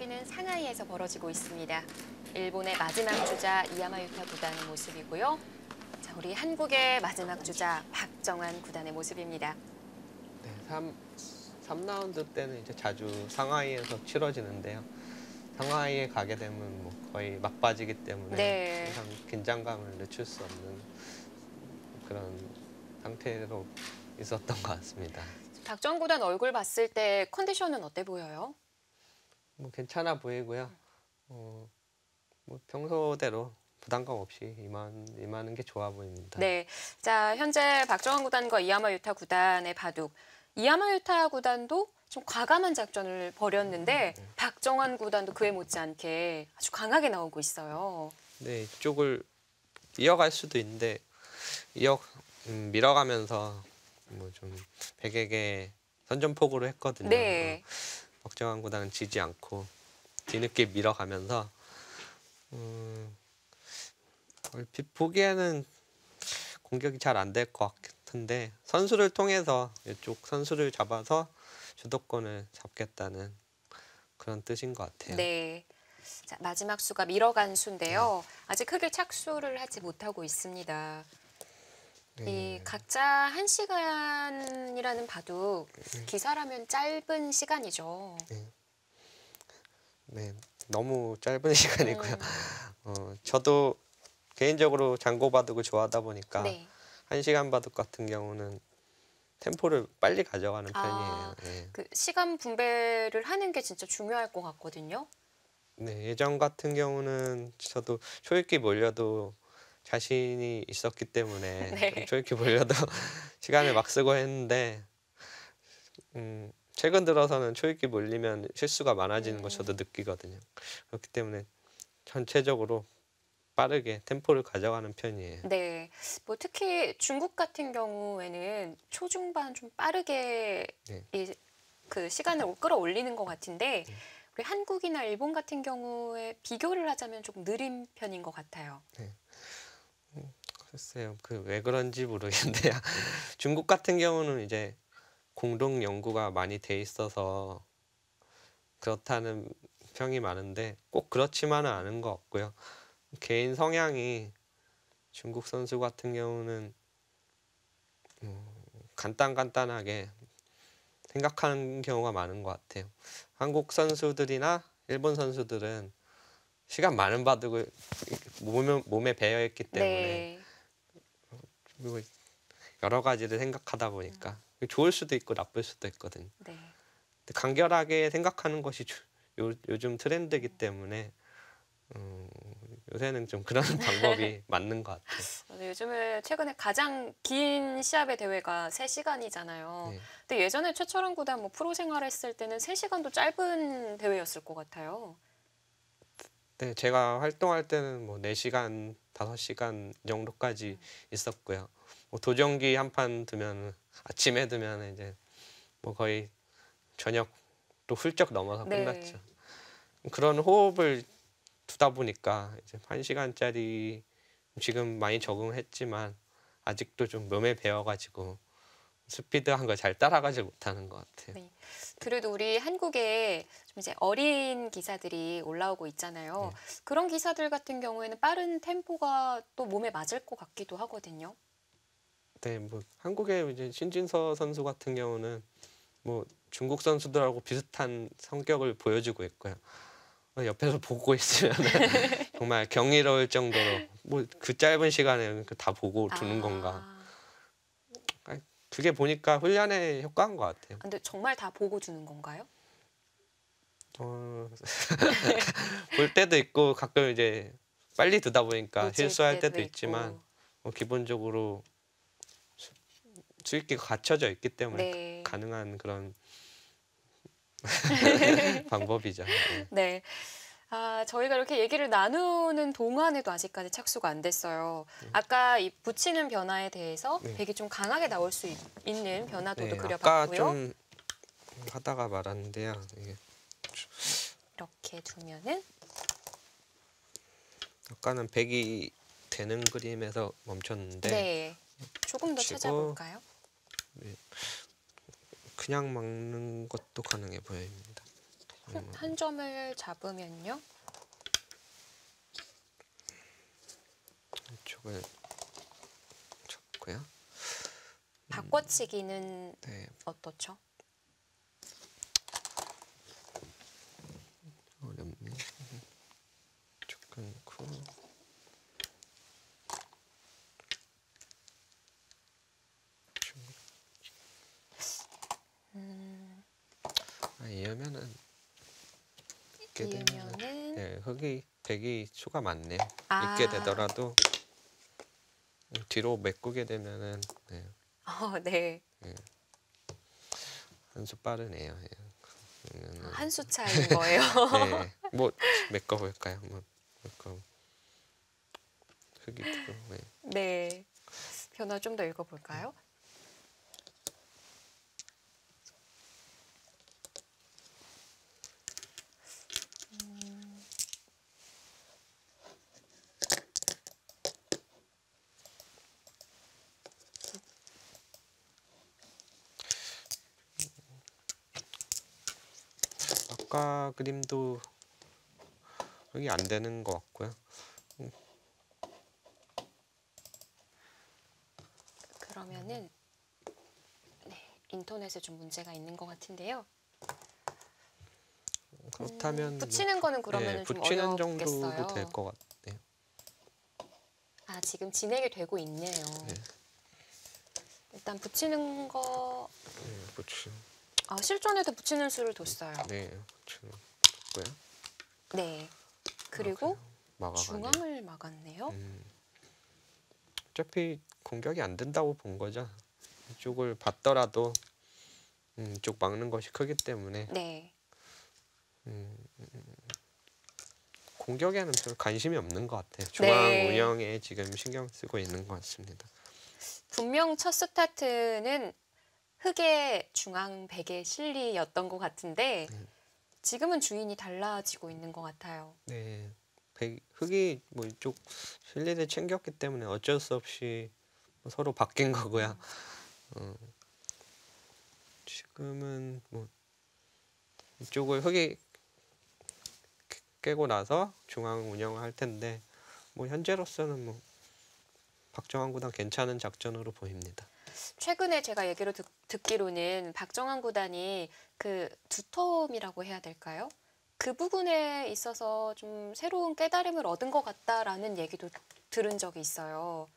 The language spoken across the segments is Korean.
경기는 상하이에서 벌어지고 있습니다. 일본의 마지막 주자 이야마유타 구단의 모습이고요. 자, 우리 한국의 마지막 주자 박정환 구단의 모습입니다. 네, 3라운드 때는 이제 자주 상하이에서 치러지는데요. 상하이에 가게 되면 뭐 거의 막바지기 때문에 네. 항상 긴장감을 늦출 수 없는 그런 상태로 있었던 것 같습니다. 박정환 구단 얼굴 봤을 때 컨디션은 어때 보여요? 뭐 괜찮아 보이고요. 뭐 평소대로 부담감 없이 임하는 게 좋아 보입니다. 네. 자, 현재 박정환 구단과 이야마유타 구단의 바둑. 이야마유타 구단도 좀 과감한 작전을 벌였는데 박정환 구단도 그에 못지않게 아주 강하게 나오고 있어요. 네, 이쪽을 이어갈 수도 있는데 밀어가면서 뭐 좀 백에게 선전포고를 했거든요. 네. 박정환 구단은 지지 않고 뒤늦게 밀어가면서 얼핏 보기에는 공격이 잘 안 될 것 같은데 선수를 통해서 이쪽 선수를 잡아서 주도권을 잡겠다는 그런 뜻인 것 같아요. 네. 자, 마지막 수가 밀어간 수인데요. 아직 크게 착수를 하지 못하고 있습니다. 이 각자 1시간이라는 바둑 기사라면 짧은 시간이죠. 네, 너무 짧은 시간이고요. 저도 개인적으로 장고 바둑을 좋아하다 보니까 네. 1시간 바둑 같은 경우는 템포를 빨리 가져가는 편이에요. 네. 그 시간 분배를 하는 게 진짜 중요할 것 같거든요. 네, 예전 같은 경우는 저도 초읽기 몰려도 자신이 있었기 때문에 네. 초읽기 몰려도 시간을 막 쓰고 했는데 최근 들어서는 초읽기 몰리면 실수가 많아지는 거 저도 느끼거든요. 그렇기 때문에 전체적으로 빠르게 템포를 가져가는 편이에요. 네. 뭐 특히 중국 같은 경우에는 초중반 좀 빠르게 네. 그 시간을 끌어올리는 것 같은데 우리 한국이나 일본 같은 경우에 비교를 하자면 조금 느린 편인 것 같아요. 글쎄요, 그 왜 그런지 모르겠는데요. 중국 같은 경우는 이제 공동 연구가 많이 돼 있어서 그렇다는 평이 많은데 꼭 그렇지만은 않은 것 같고요. 개인 성향이 중국 선수 같은 경우는 간단하게 생각하는 경우가 많은 것 같아요. 한국 선수들이나 일본 선수들은 시간 많은 바둑을 몸에 배어 있기 때문에 네. 그리고 여러 가지를 생각하다 보니까 좋을 수도 있고 나쁠 수도 있거든요. 네. 근데 간결하게 생각하는 것이 요즘 트렌드이기 때문에 요새는 좀 그런 방법이 맞는 것 같아요. 요즘에 최근에 가장 긴 시합의 대회가 3시간이잖아요. 네. 근데 예전에 최철원 구단 뭐 프로 생활했을 때는 3시간도 짧은 대회였을 것 같아요. 네, 제가 활동할 때는 뭐 4시간, 5시간 정도까지 있었고요. 뭐 도전기 한 판 두면 아침에 두면 이제 뭐 거의 저녁도 훌쩍 넘어서 네. 끝났죠. 그런 호흡을 두다 보니까 이제 1시간짜리 지금 많이 적응했지만 아직도 좀 몸에 배어가지고 스피드한 걸 잘 따라가지 못하는 것 같아요. 네. 그래도 우리 한국에 좀 이제 어린 기사들이 올라오고 있잖아요. 그런 기사들 같은 경우에는 빠른 템포가 또 몸에 맞을 것 같기도 하거든요. 네, 뭐 한국의 이제 신진서 선수 같은 경우는 뭐 중국 선수들하고 비슷한 성격을 보여주고 있고요. 옆에서 보고 있으면 정말 경이로울 정도로 뭐 그 짧은 시간에 다 보고 두는 건가. 그게 보니까 훈련에 효과인 것 같아요. 근데 정말 다 보고 주는 건가요? 볼 때도 있고 가끔 이제 빨리 두다 보니까 놓칠 실수할 때도 때도 있고. 있지만 기본적으로 수익기가 갖춰져 있기 때문에 네. 가능한 그런 방법이죠. 네. 네. 저희가 이렇게 얘기를 나누는 동안에도 아직까지 착수가 안 됐어요. 아까 이 붙이는 변화에 대해서 되게 좀 강하게 나올 수 있는 변화도도 네, 아까 그려봤고요. 좀 하다가 말았는데요. 이게 이렇게 두면은 아까는 100이 되는 그림에서 멈췄는데 네. 조금 더 붙이고 찾아볼까요? 그냥 막는 것도 가능해 보입니다. 한 점을 잡으면요. 이쪽을 잡고요. 바꿔치기는 네, 어떻죠? 어렵네. 쭉 끊고 이으면은 있게 되면 이으면은 네, 흙이 백이 수가 많네요. 아. 있게 되더라도 뒤로 메꾸게 되면은 네, 네. 한 수 빠르네요. 예. 한 수 차이인 거예요. 네, 뭐 메꿔 볼까요? 뭐 메꿔 흙이 뒤로 네. 네. 변화 좀 더 읽어볼까요? 아까 그림도 흙이 안 되는 것 같고요. 그러면은 네, 인터넷에 좀 문제가 있는 것 같은데요. 그렇다면 붙이는 거는 그러면은 네, 좀 붙이는 어렵겠어요. 정도도 될 것 같네요. 아, 지금 진행이 되고 있네요. 네. 일단 붙이는 거 네, 붙이는 실전에도 붙이는 수를 뒀어요. 네, 붙이는 고요. 네. 그리고 막아가네요. 중앙을 막았네요. 어차피 공격이 안 된다고 본 거죠. 이쪽을 받더라도 이쪽 막는 것이 크기 때문에 네. 공격에는 별 관심이 없는 것 같아요. 중앙 네. 운영에 지금 신경 쓰고 있는 것 같습니다. 분명 첫 스타트는 흙의 중앙 백의 실리였던 것 같은데 지금은 주인이 달라지고 있는 것 같아요. 네, 흙이 뭐 이쪽 실리를 챙겼기 때문에 어쩔 수 없이 서로 바뀐 거고요. 지금은 뭐 이쪽을 흙이 깨고 나서 중앙 운영을 할 텐데 뭐 현재로서는 뭐 박정환 구단 괜찮은 작전으로 보입니다. 최근에 제가 얘기로 듣기로는 박정환 구단이 그 두텀이라고 해야 될까요? 그 부분에 있어서 좀 새로운 깨달음을 얻은 것 같다라는 얘기도 들은 적이 있어요.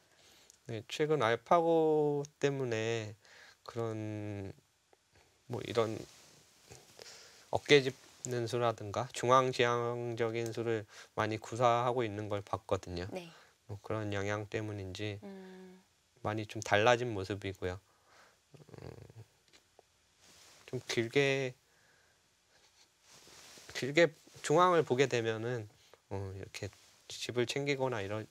네, 최근 알파고 때문에 그런 뭐 이런 어깨 짚는 수라든가 중앙지향적인 수를 많이 구사하고 있는 걸 봤거든요. 네. 뭐 그런 영향 때문인지 음, 많이 좀 달라진 모습이고요. 좀 길게 중앙을 보게 되면은 이렇게 집을 챙기거나 이런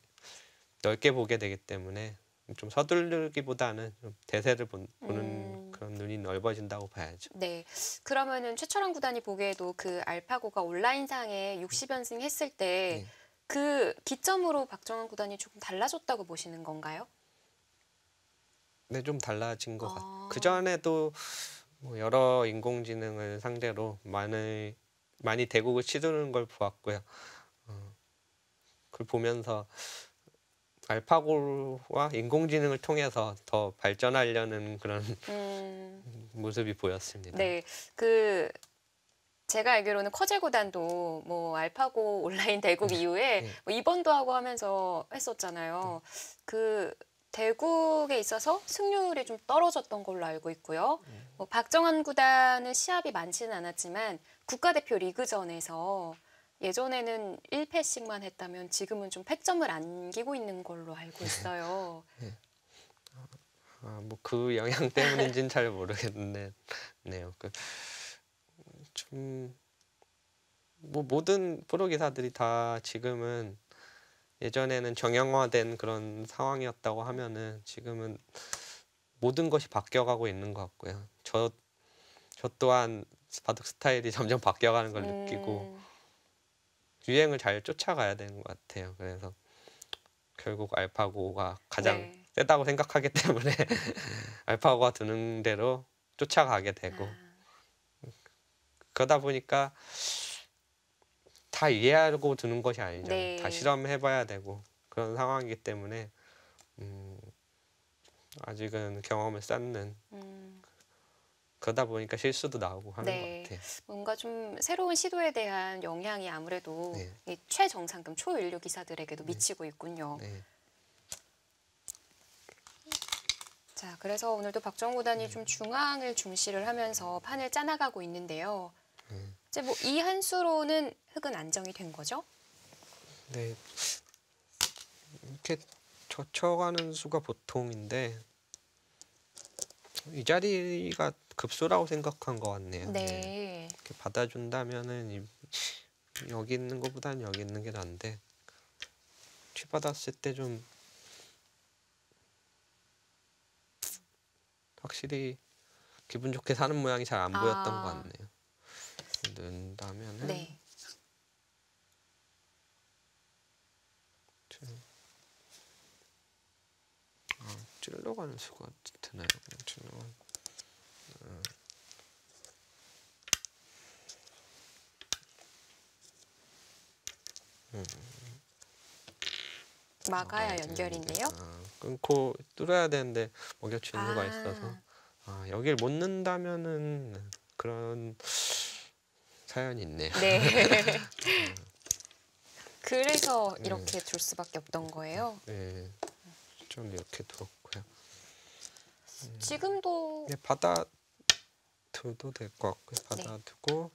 넓게 보게 되기 때문에 좀 서두르기보다는 좀 대세를 보는 그런 눈이 넓어진다고 봐야죠. 네. 그러면은 최철원 구단이 보기에도 그 알파고가 온라인상에 60연승 했을 때 네. 그 기점으로 박정환 구단이 조금 달라졌다고 보시는 건가요? 네, 좀 달라진 것 아. 같아요. 그 전에도 뭐 여러 인공지능을 상대로 많이 대국을 치르는 걸 보았고요. 그걸 보면서 알파고와 인공지능을 통해서 더 발전하려는 그런 모습이 보였습니다. 네. 그 제가 알기로는 커제 구단도 뭐 알파고 온라인 대국 이후에 네. 뭐 입원도 하고 하면서 했었잖아요. 그 대국에 있어서 승률이 좀 떨어졌던 걸로 알고 있고요. 뭐 박정환 구단은 시합이 많지는 않았지만 국가대표 리그전에서 예전에는 1패씩만 했다면 지금은 좀 패점을 안기고 있는 걸로 알고 있어요. 뭐 그 영향 때문인지는 잘 모르겠네요. 좀 뭐 모든 프로 기사들이 다 지금은 예전에는 정형화된 그런 상황이었다고 하면은 지금은 모든 것이 바뀌어가고 있는 것 같고요. 저 또한 바둑 스타일이 점점 바뀌어가는 걸 느끼고 유행을 잘 쫓아가야 되는 것 같아요. 그래서 결국 알파고가 가장 네. 세다고 생각하기 때문에 알파고가 드는 대로 쫓아가게 되고 그러다 보니까 다 이해하고 두는 것이 아니잖아요. 다 네. 실험해봐야 되고 그런 상황이기 때문에 아직은 경험을 쌓는 음, 그러다 보니까 실수도 나오고 하는 것 네. 같아요. 뭔가 좀 새로운 시도에 대한 영향이 아무래도 네. 이 최정상급 초인류 기사들에게도 미치고 있군요. 네. 자, 그래서 오늘도 박정호 구단이 좀 중앙을 중시를 하면서 판을 짜나가고 있는데요. 이제 뭐 이 한 수로는 흙은 안정이 된 거죠? 네. 이렇게 젖혀가는 수가 보통인데 이 자리가 급소라고 생각한 것 같네요. 네. 이렇게 받아준다면은 여기 있는 것보다는 여기 있는 게 나은데 치 받았을 때 좀 확실히 기분 좋게 사는 모양이 잘 안 보였던 것 아, 같네요. 넣는다면은 네. 찔러가는 수가 되나요? 찔러가는. 막아야 연결인데요. 끊고 뚫어야 되는데 먹여치는 수가 아. 있어서 여길 못 넣는다면은 그런 사연이 있네요. 네. 그래서 이렇게 둘 수밖에 없던 거예요. 네, 좀 이렇게 두었고요. 지금도 네, 받아둬도 될 것 같고요. 받아두고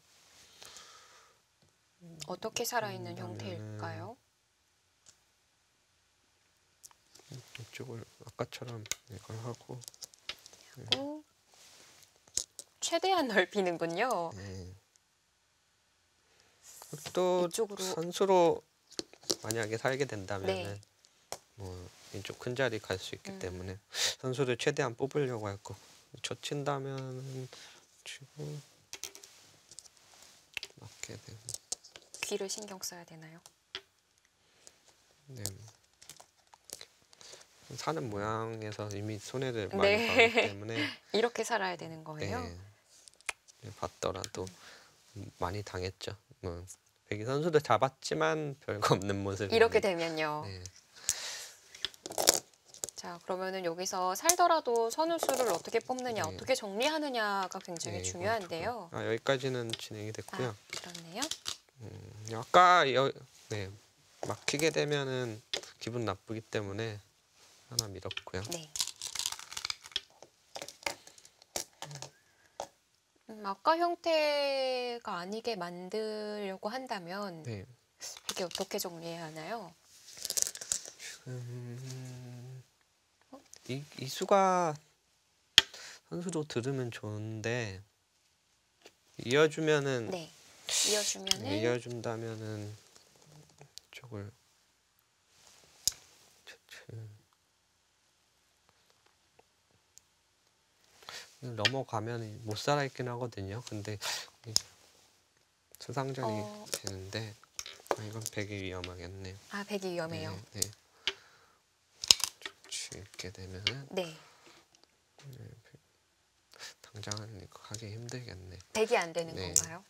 어떻게 살아있는 그러면은 형태일까요? 이쪽을 아까처럼 이걸 하고 하고 최대한 넓히는군요. 네. 또 이쪽으로. 선수로 만약에 살게 된다면은 네. 뭐 이쪽 큰 자리 갈 수 있기 때문에 선수를 최대한 뽑으려고 할 거. 젖힌다면 치고 맞게 되고. 귀를 신경 써야 되나요? 네. 사는 모양에서 이미 손해를 많이 네. 봤기 때문에 이렇게 살아야 되는 거예요? 네, 봤더라도 많이 당했죠. 뭐 백이 선수도 잡았지만 별거 없는 모습. 이렇게 되면요. 네. 자, 그러면은 여기서 살더라도 선우수를 어떻게 뽑느냐, 네. 어떻게 정리하느냐가 굉장히 네, 중요한데요. 여기까지는 진행이 됐고요. 그렇네요. 아까 네, 막히게 되면은 기분 나쁘기 때문에 하나 밀었고요. 네. 아까 형태가 아니게 만들려고 한다면 네. 이게 어떻게 정리해야 하나요? 이 수가 선수도 들으면 좋은데 이어주면은 네. 이어주면은 이어준다면은 이쪽을 넘어가면 못 살아 있긴 하거든요. 근데 수상전이 되는데 이건 백이 위험하겠네요. 백이 위험해요. 네. 있게 되면은 네. 당장은 이거 하기 힘들겠네. 백이 안 되는 네. 건가요?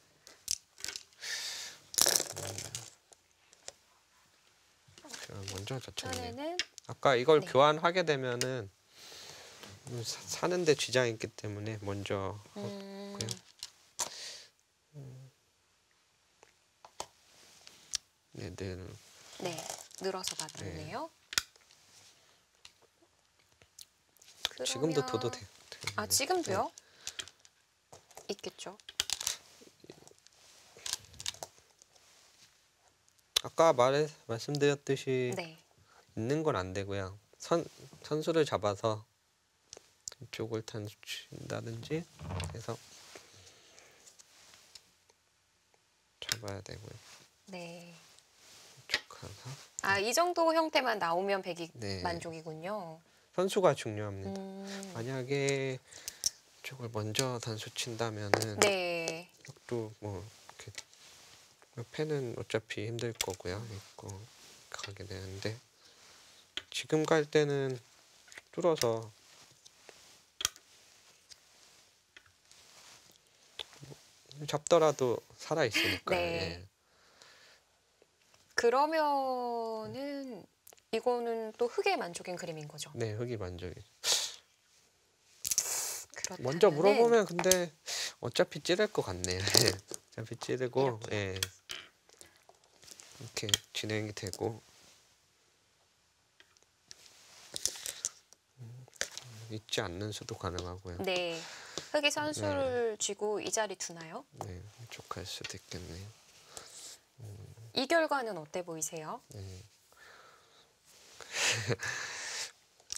그럼 먼저 젖혔네요. 이번에는 아까 이걸 네. 교환하게 되면은 사는데 지장이 있기 때문에 먼저 음, 하고요. 네, 네. 늘어서 받았네요. 지금도 그러면- 둬도 돼요. 지금도요? 있겠죠. 아까 말씀드렸듯이 네. 있는 건 안 되고요. 선수를 잡아서 이쪽을 단수친다든지 해서 잡아야 되고요. 네. 이쪽 가서 이 정도 형태만 나오면 백이 네. 만족이군요. 선수가 중요합니다. 음, 만약에 이쪽을 먼저 단수 친다면은 네. 또 뭐 이렇게 패는 어차피 힘들 거고요. 있고 가게 되는데 지금 갈 때는 뚫어서 접더라도 살아 있으니까. 네. 예. 그러면은 이거는 또 흙의 만족인 그림인 거죠. 네, 흙이 만족이. 그렇다면은 먼저 물어보면 근데 어차피 찌를 것 같네요. 예. 어차피 찌르고 이렇게요? 예. 이렇게 진행이 되고 잊지 않는 수도 가능하고요. 네. 흙이 선수를 쥐고 이 자리 두나요? 네, 족할 수도 있겠네요. 이 결과는 어때 보이세요? 네.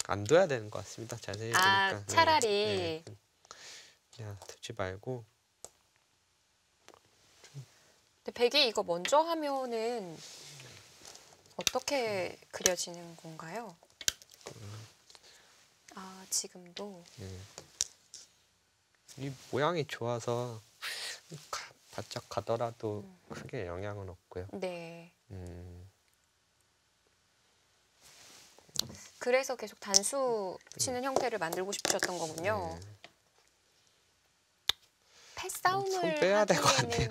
안 둬야 되는 것 같습니다. 자세히 아, 보니까. 차라리 네, 그냥 두지 말고. 근데 백이 이거 먼저 하면은 어떻게 그려지는 건가요? 아, 지금도 이 모양이 좋아서 바짝 가더라도 크게 영향은 없고요. 네. 음, 그래서 계속 단수 치는 형태를 만들고 싶으셨던 거군요. 네. 패싸움을 손 빼야 될 것 하기에는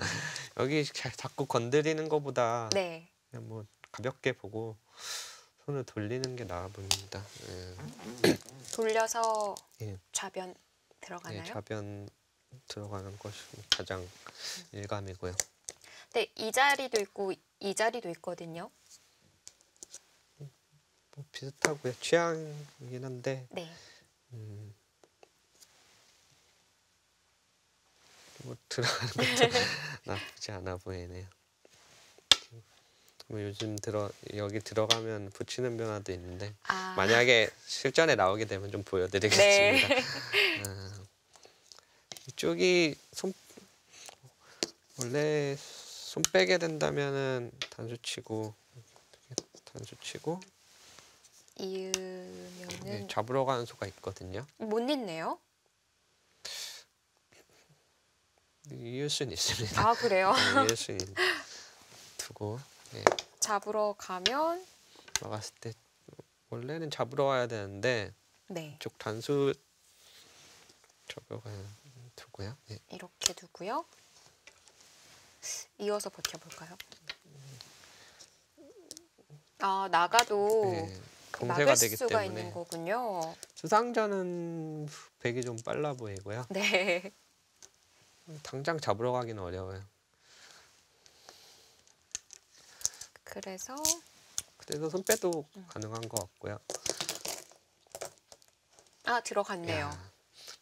여기 자꾸 건드리는 것보다 네. 그냥 뭐 가볍게 보고 손을 돌리는 게 나아 보입니다. 예. 돌려서 예. 좌변 들어가나요? 네, 좌변 들어가는 것이 가장 일감이고요. 네, 이 자리도 있고 이 자리도 있거든요. 뭐 비슷하고요. 취향이긴 한데 네. 뭐 들어가는 것도 나쁘지 않아 보이네요. 뭐 요즘 여기 들어가면 붙이는 변화도 있는데 아, 만약에 실전에 나오게 되면 좀 보여드리겠습니다. 네. 이쪽이 원래 손 빼게 된다면은 단수 치고 이으면은 네, 잡으러 가는 수가 있거든요. 못 잊네요. 이을 수는 있습니다. 아, 그래요? 네, 이을 수는 두고 네, 잡으러 가면 막았을 때 원래는 잡으러 와야 되는데 네. 이쪽 단수 잡으러 가야 두고요. 네. 이렇게 두고요. 이어서 버텨볼까요? 아, 나가도 네, 봉쇄가 막을 되기 수가 때문에 있는 거군요. 수상전은 백이 좀 빨라 보이고요. 네. 당장 잡으러 가기는 어려워요. 그래서 그래서 손 빼도 가능한 것 같고요. 아, 들어갔네요. 야,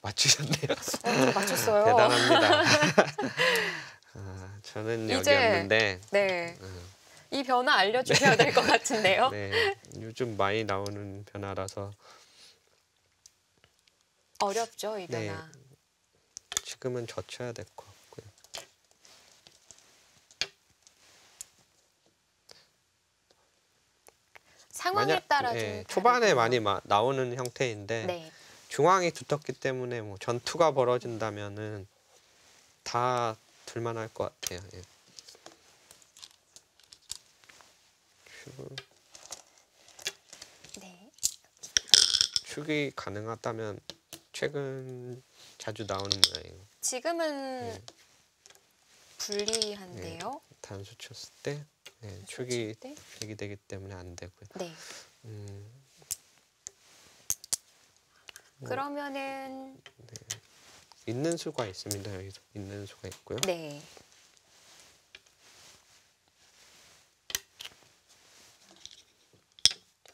맞추셨네요. 저 맞췄어요. 대단합니다. 저는 이제 여기였는데 네. 이 변화 알려주셔야 될 것 같은데요. 네, 요즘 많이 나오는 변화라서 어렵죠, 이 네. 변화. 지금은 젖혀야 될 것 같고요. 상황에 따라 좀 네, 초반에 다르고요. 많이 나오는 형태인데 네. 중앙이 두텁기 때문에 뭐 전투가 벌어진다면은 다 둘만할 것 같아요. 예. 네. 축이 가능하다면 최근 자주 나오는 모양이에요. 지금은 불리한데요. 단수 쳤을 때 축이 칠 때? 백이 되기 때문에 안 되고요. 네. 뭐, 그러면은 있는 수가 있습니다. 여기서 있는 수가 있고요. 네.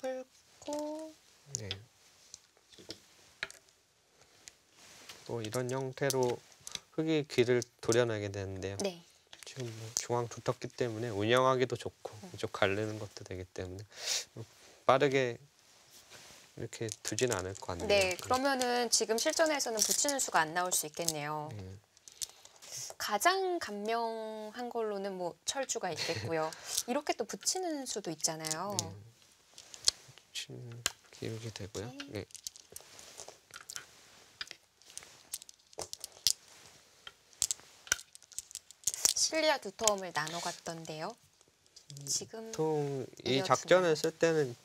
풀고 네. 또 이런 형태로 흙이 길을 도려내게 되는데요. 네. 지금 뭐 중앙 두텁기 때문에 운영하기도 좋고 이쪽 가르는 것도 되기 때문에 빠르게 이렇게 두지는 않을 것 같네요. 네. 그러면은 지금 실전에서는 붙이는 수가 안 나올 수 있겠네요. 가장 간명한 걸로는 뭐 철주가 있겠고요. 이렇게 또 붙이는 수도 있잖아요. 기울게 되고요. 네. 실리와 두터움을 나눠 갔던데요. 지금 보통 이 이어지나요? 작전을 쓸 때는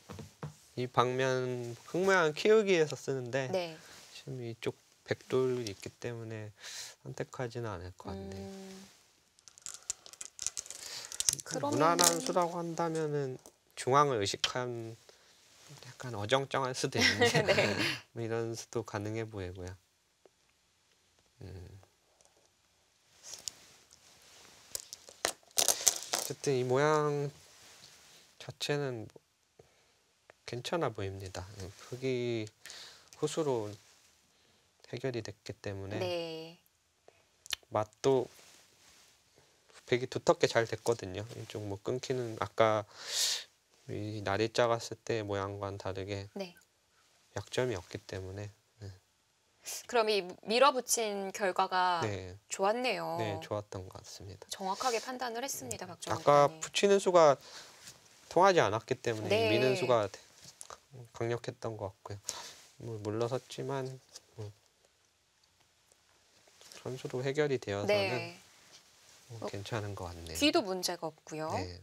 이 방면 흙 모양 키우기 위해서 쓰는데 네. 지금 이쪽 백돌이 있기 때문에 선택하지는 않을 것 같네요. 그러면은- 무난한 수라고 한다면은 중앙을 의식한 약간 어정쩡할 수도 있는데 네. 뭐 이런 수도 가능해 보이고요. 어쨌든 이 모양 자체는 뭐 괜찮아 보입니다. 흑이 후수로 해결이 됐기 때문에 네. 맛도 백이 두텁게 잘 됐거든요. 이쪽 뭐 끊기는 아까 이 날이 작았을 때 모양과는 다르게 네. 약점이 없기 때문에 그럼 이 밀어붙인 결과가 네, 좋았네요. 네 좋았던 것 같습니다. 정확하게 판단을 했습니다, 박정환 아까 구단이. 붙이는 수가 통하지 않았기 때문에 네. 미는 수가 강력했던 것 같고요. 뭐 물러섰지만 선수로 해결이 되어서는 네. 괜찮은 것 같네요. 귀도 문제가 없고요. 네.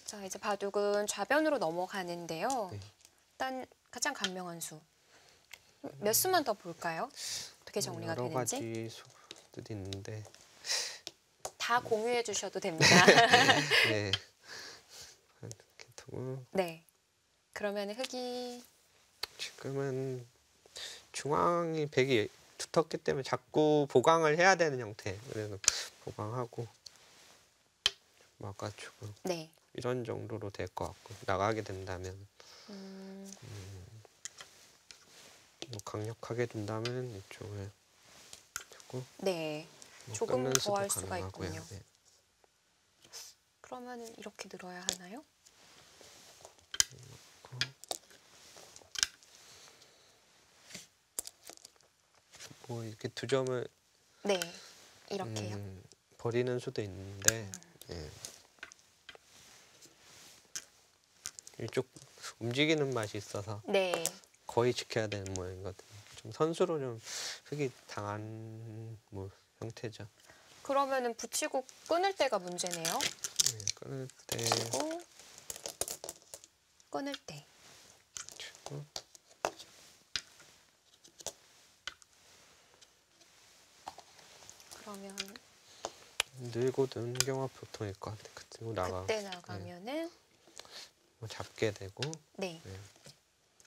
자, 이제 바둑은 좌변으로 넘어가는데요. 네. 일단 가장 간명한 수. 몇 수만 더 볼까요? 어떻게 정리가 여러 되는지. 가지 수들이 있는데 다 공유해 주셔도 됩니다. 네. 이렇게 두고 네. 그러면 흑이 지금은 중앙이 백이 두텁기 때문에 자꾸 보강을 해야 되는 형태. 그래서 보강하고 막아주고 네. 이런 정도로 될 것 같고 나가게 된다면 뭐 강력하게 둔다면 이쪽을 두고 네. 뭐 조금 끊는 더 수도 할 수가 가능하고요. 있군요. 네. 그러면 이렇게 늘어야 하나요? 뭐 이렇게 두 점을 네. 이렇게요. 버리는 수도 있는데 예. 이쪽 움직이는 맛이 있어서 네. 거의 지켜야 되는 모양이거든요. 좀 선수로 좀 흑이 당한 뭐 형태죠. 그러면은 붙이고 끊을 때가 문제네요. 네, 끊을 때 그리고 끊을 때. 치고 그러면 늘고 는 경우가 보통일 것 같아요. 그리고 그때 나가면은 뭐 잡게 되고 네. 네.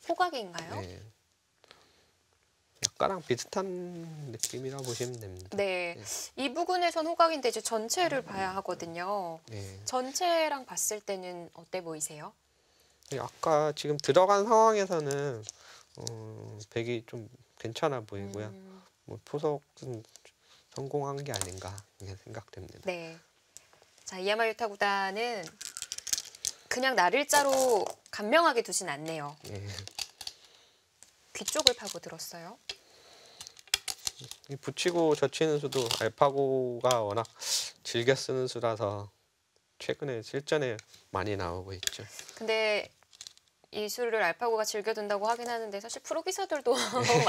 호각인가요? 네. 약간랑 비슷한 느낌이라 보시면 됩니다. 네. 네. 이 부분에선 호각인데 이제 전체를 봐야 하거든요. 네. 전체랑 봤을 때는 어때 보이세요? 아까 지금 들어간 상황에서는 백이 좀 괜찮아 보이고요. 뭐 포석은 성공한 게 아닌가 이렇게 생각됩니다. 네. 자, 이야마 유타 구단은 그냥 날일자로 간명하게 두진 않네요. 예. 귀 쪽을 파고 들었어요. 이 붙이고 젖히는 수도 알파고가 워낙 즐겨 쓰는 수라서 최근에 실전에 많이 나오고 있죠. 근데 이 수를 알파고가 즐겨둔다고 하긴 하는데 사실 프로 기사들도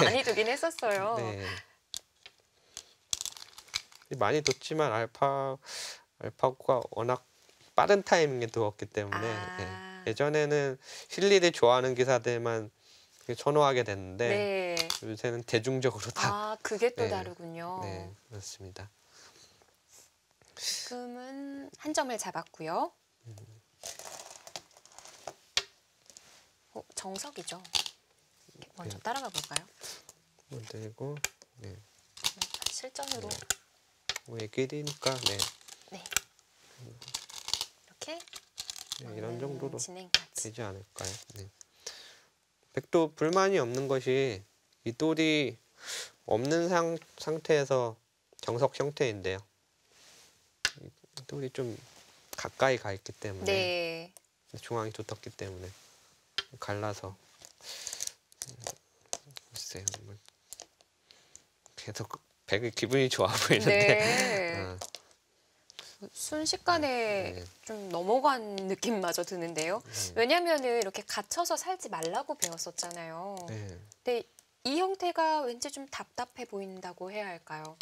많이 두긴 했었어요. 네. 많이 뒀지만 알파고가 워낙 빠른 타이밍에 두었기 때문에 아. 예전에는 실리를 좋아하는 기사들만 선호하게 됐는데 네. 요새는 대중적으로 다 아, 그게 또 네. 다르군요. 네, 그렇습니다. 지금은 한 점을 잡았고요. 정석이죠. 먼저 따라가 볼까요? 그리고 네. 실전으로 뭐 애기니까 네. 네. 이렇게 네, 이런 정도로 진행까지. 되지 않을까요? 네. 백도 불만이 없는 것이 이 똘이 없는 상태에서 정석 형태인데요. 이 똘이 좀 가까이 가 있기 때문에 네. 중앙이 두텁기 때문에 갈라서 글쎄요. 뭐 계속 백의 기분이 좋아 보이는데 네. 순식간에 네. 좀 넘어간 느낌마저 드는데요. 왜냐면은 이렇게 갇혀서 살지 말라고 배웠었잖아요. 네. 근데 이 형태가 왠지 좀 답답해 보인다고 해야 할까요?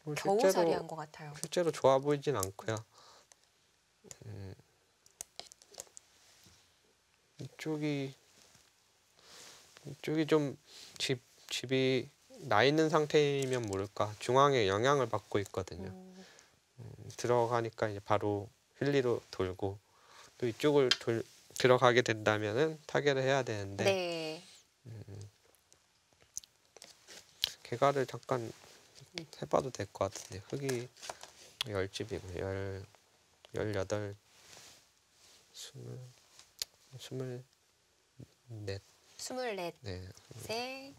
뭐 겨우살이한 것 같아요. 실제로 좋아 보이진 않고요. 이쪽이 이쪽이 좀 집이 나 있는 상태이면 모를까 중앙에 영향을 받고 있거든요. 들어가니까 이제 바로 휠리로 돌고 또 이쪽을 들어가게 된다면은 타결을 해야 되는데 네. 개가를 잠깐 해봐도 될 것 같은데 흙이 10집이고 18, 24, 24, 네, 세,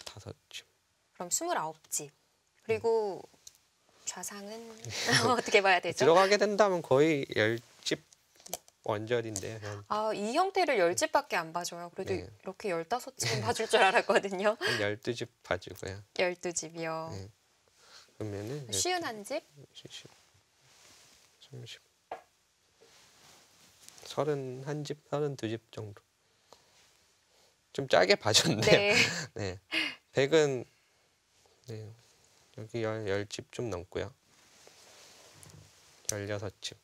5집. 그럼 29집. 그리고 좌상은 어떻게 봐야 되죠? 들어가게 된다면 거의 10집 원절인데요. 아, 이 형태를 10집밖에 안 봐줘요. 그래도 네. 이렇게 15집은 봐줄 줄 알았거든요. 한 12집 봐주고요. 12집이요. 네. 그러면은 51집? 70, 30, 31집, 32집 정도. 좀 짧게 봐줬네요. 네. 네. 100은 네. 여기 10집 좀 넘고요. 16집.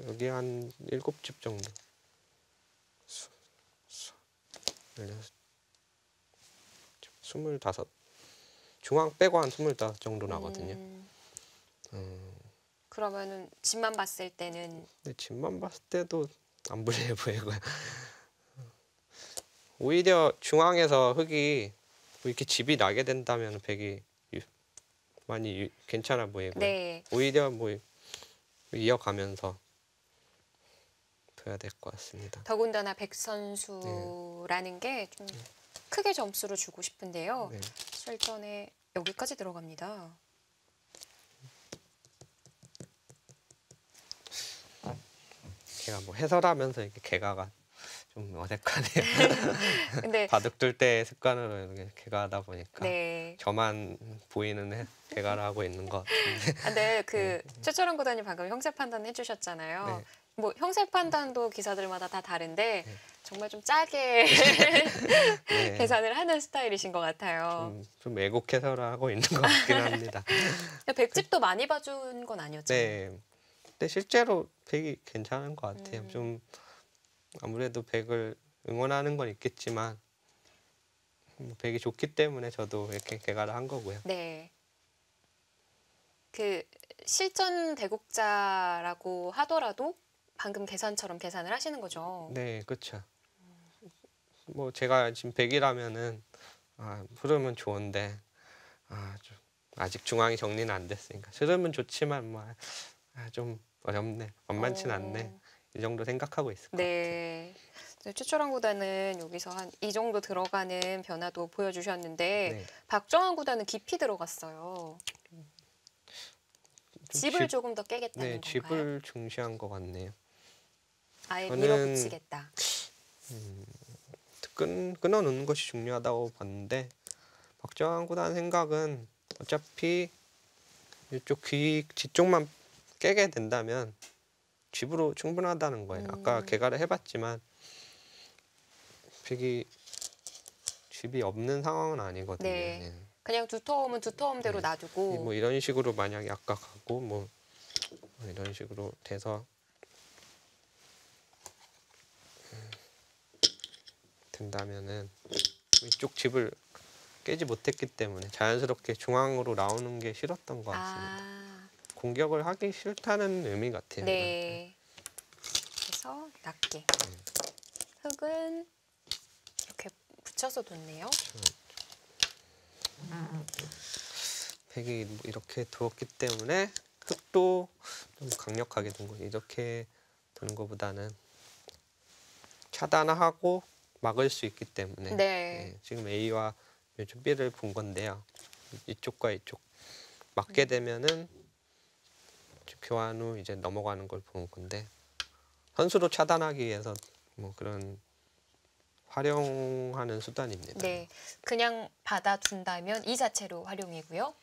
여기 한 7집 정도. 16, 25. 중앙 빼고 한 25 정도 나거든요. 그러면은 집만 봤을 때는 근데 집만 봤을 때도 안 불리해 보이고요. 오히려 중앙에서 흙이 뭐 이렇게 집이 나게 된다면 백이 많이 괜찮아 보이고요. 네. 오히려 뭐 이어가면서 둬야 될 것 같습니다. 더군다나 백 선수라는 게 좀 크게 점수를 주고 싶은데요. 네. 실전에 여기까지 들어갑니다. 제가 뭐 해설하면서 이렇게 개가가 좀 어색하네요. 근데 바둑 둘 때 습관으로 이렇게 개가하다 보니까 네. 저만 보이는 개가를 하고 있는 것 같은데. 근데 그 최철원 구단이 방금 형세 판단 해주셨잖아요. 네. 뭐 형세 판단도 기사들마다 다 다른데 정말 좀 짜게 네. 계산을 하는 스타일이신 것 같아요. 좀 애국 해설을 하고 있는 것 같긴 합니다. 백집도 많이 봐준 건 아니었죠? 네. 근데 실제로 백이 괜찮은 것 같아요. 좀 아무래도 백을 응원하는 건 있겠지만 백이 좋기 때문에 저도 이렇게 개가를 한 거고요. 네. 그 실전 대국자라고 하더라도 방금 계산처럼 계산을 하시는 거죠? 네, 그렇죠. 뭐 제가 지금 백이라면은 흐름은 좋은데 좀 아직 중앙이 정리는 안 됐으니까 흐름은 좋지만 뭐 좀 어렵네, 만만치는 않네 이 정도 생각하고 있을 것 같아요. 네. 최철원 구단은 여기서 한 이 정도 들어가는 변화도 보여주셨는데 네. 박정환 구단은 깊이 들어갔어요. 집을 조금 더 깨겠다는 네, 건가요? 집을 중시한 것 같네요. 아예 저는 밀어붙이겠다. 끊어 놓는 것이 중요하다고 봤는데 박정환 구단 생각은 어차피 이쪽 귀 뒤쪽만 깨게 된다면 집으로 충분하다는 거예요. 아까 개가를 해봤지만 백이 집이 없는 상황은 아니거든요. 네. 네. 그냥 두터움은 두터움대로 네. 놔두고 뭐 이런 식으로 만약에 아까 가고 뭐 이런 식으로 돼서 된다면은 이쪽 집을 깨지 못했기 때문에 자연스럽게 중앙으로 나오는 게 싫었던 것 같습니다. 공격을 하기 싫다는 의미 같아요. 네. 그래서 낮게. 흙은 이렇게 붙여서 뒀네요. 백이 이렇게 두었기 때문에 흙도 좀 강력하게 둔 거예요. 이렇게 두는 것보다는 차단하고 막을 수 있기 때문에 네. 지금 A와 요즘 B를 본 건데요. 이쪽과 이쪽 맞게 되면은 교환 후 이제 넘어가는 걸 본 건데 선수로 차단하기 위해서 뭐 그런 활용하는 수단입니다. 네. 그냥 받아둔다면 이 자체로 활용이고요.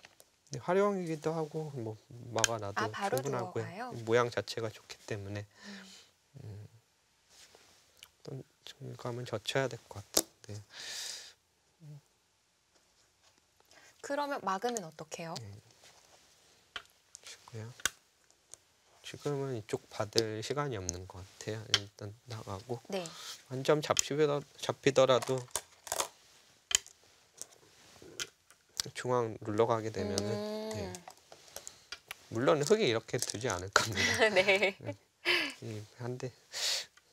네, 활용이기도 하고 뭐 막아놔도 바로 충분하고요. 들어가요? 모양 자체가 좋기 때문에 또 감은 젖혀야 될 것 같은데 그러면 막으면 어떡해요? 치고요. 지금은 이쪽 받을 시간이 없는 것 같아요. 일단 나가고 네. 한 점 잡히더라도 중앙 눌러가게 되면은 네. 물론 흙이 이렇게 두지 않을 겁니다. 네. 한데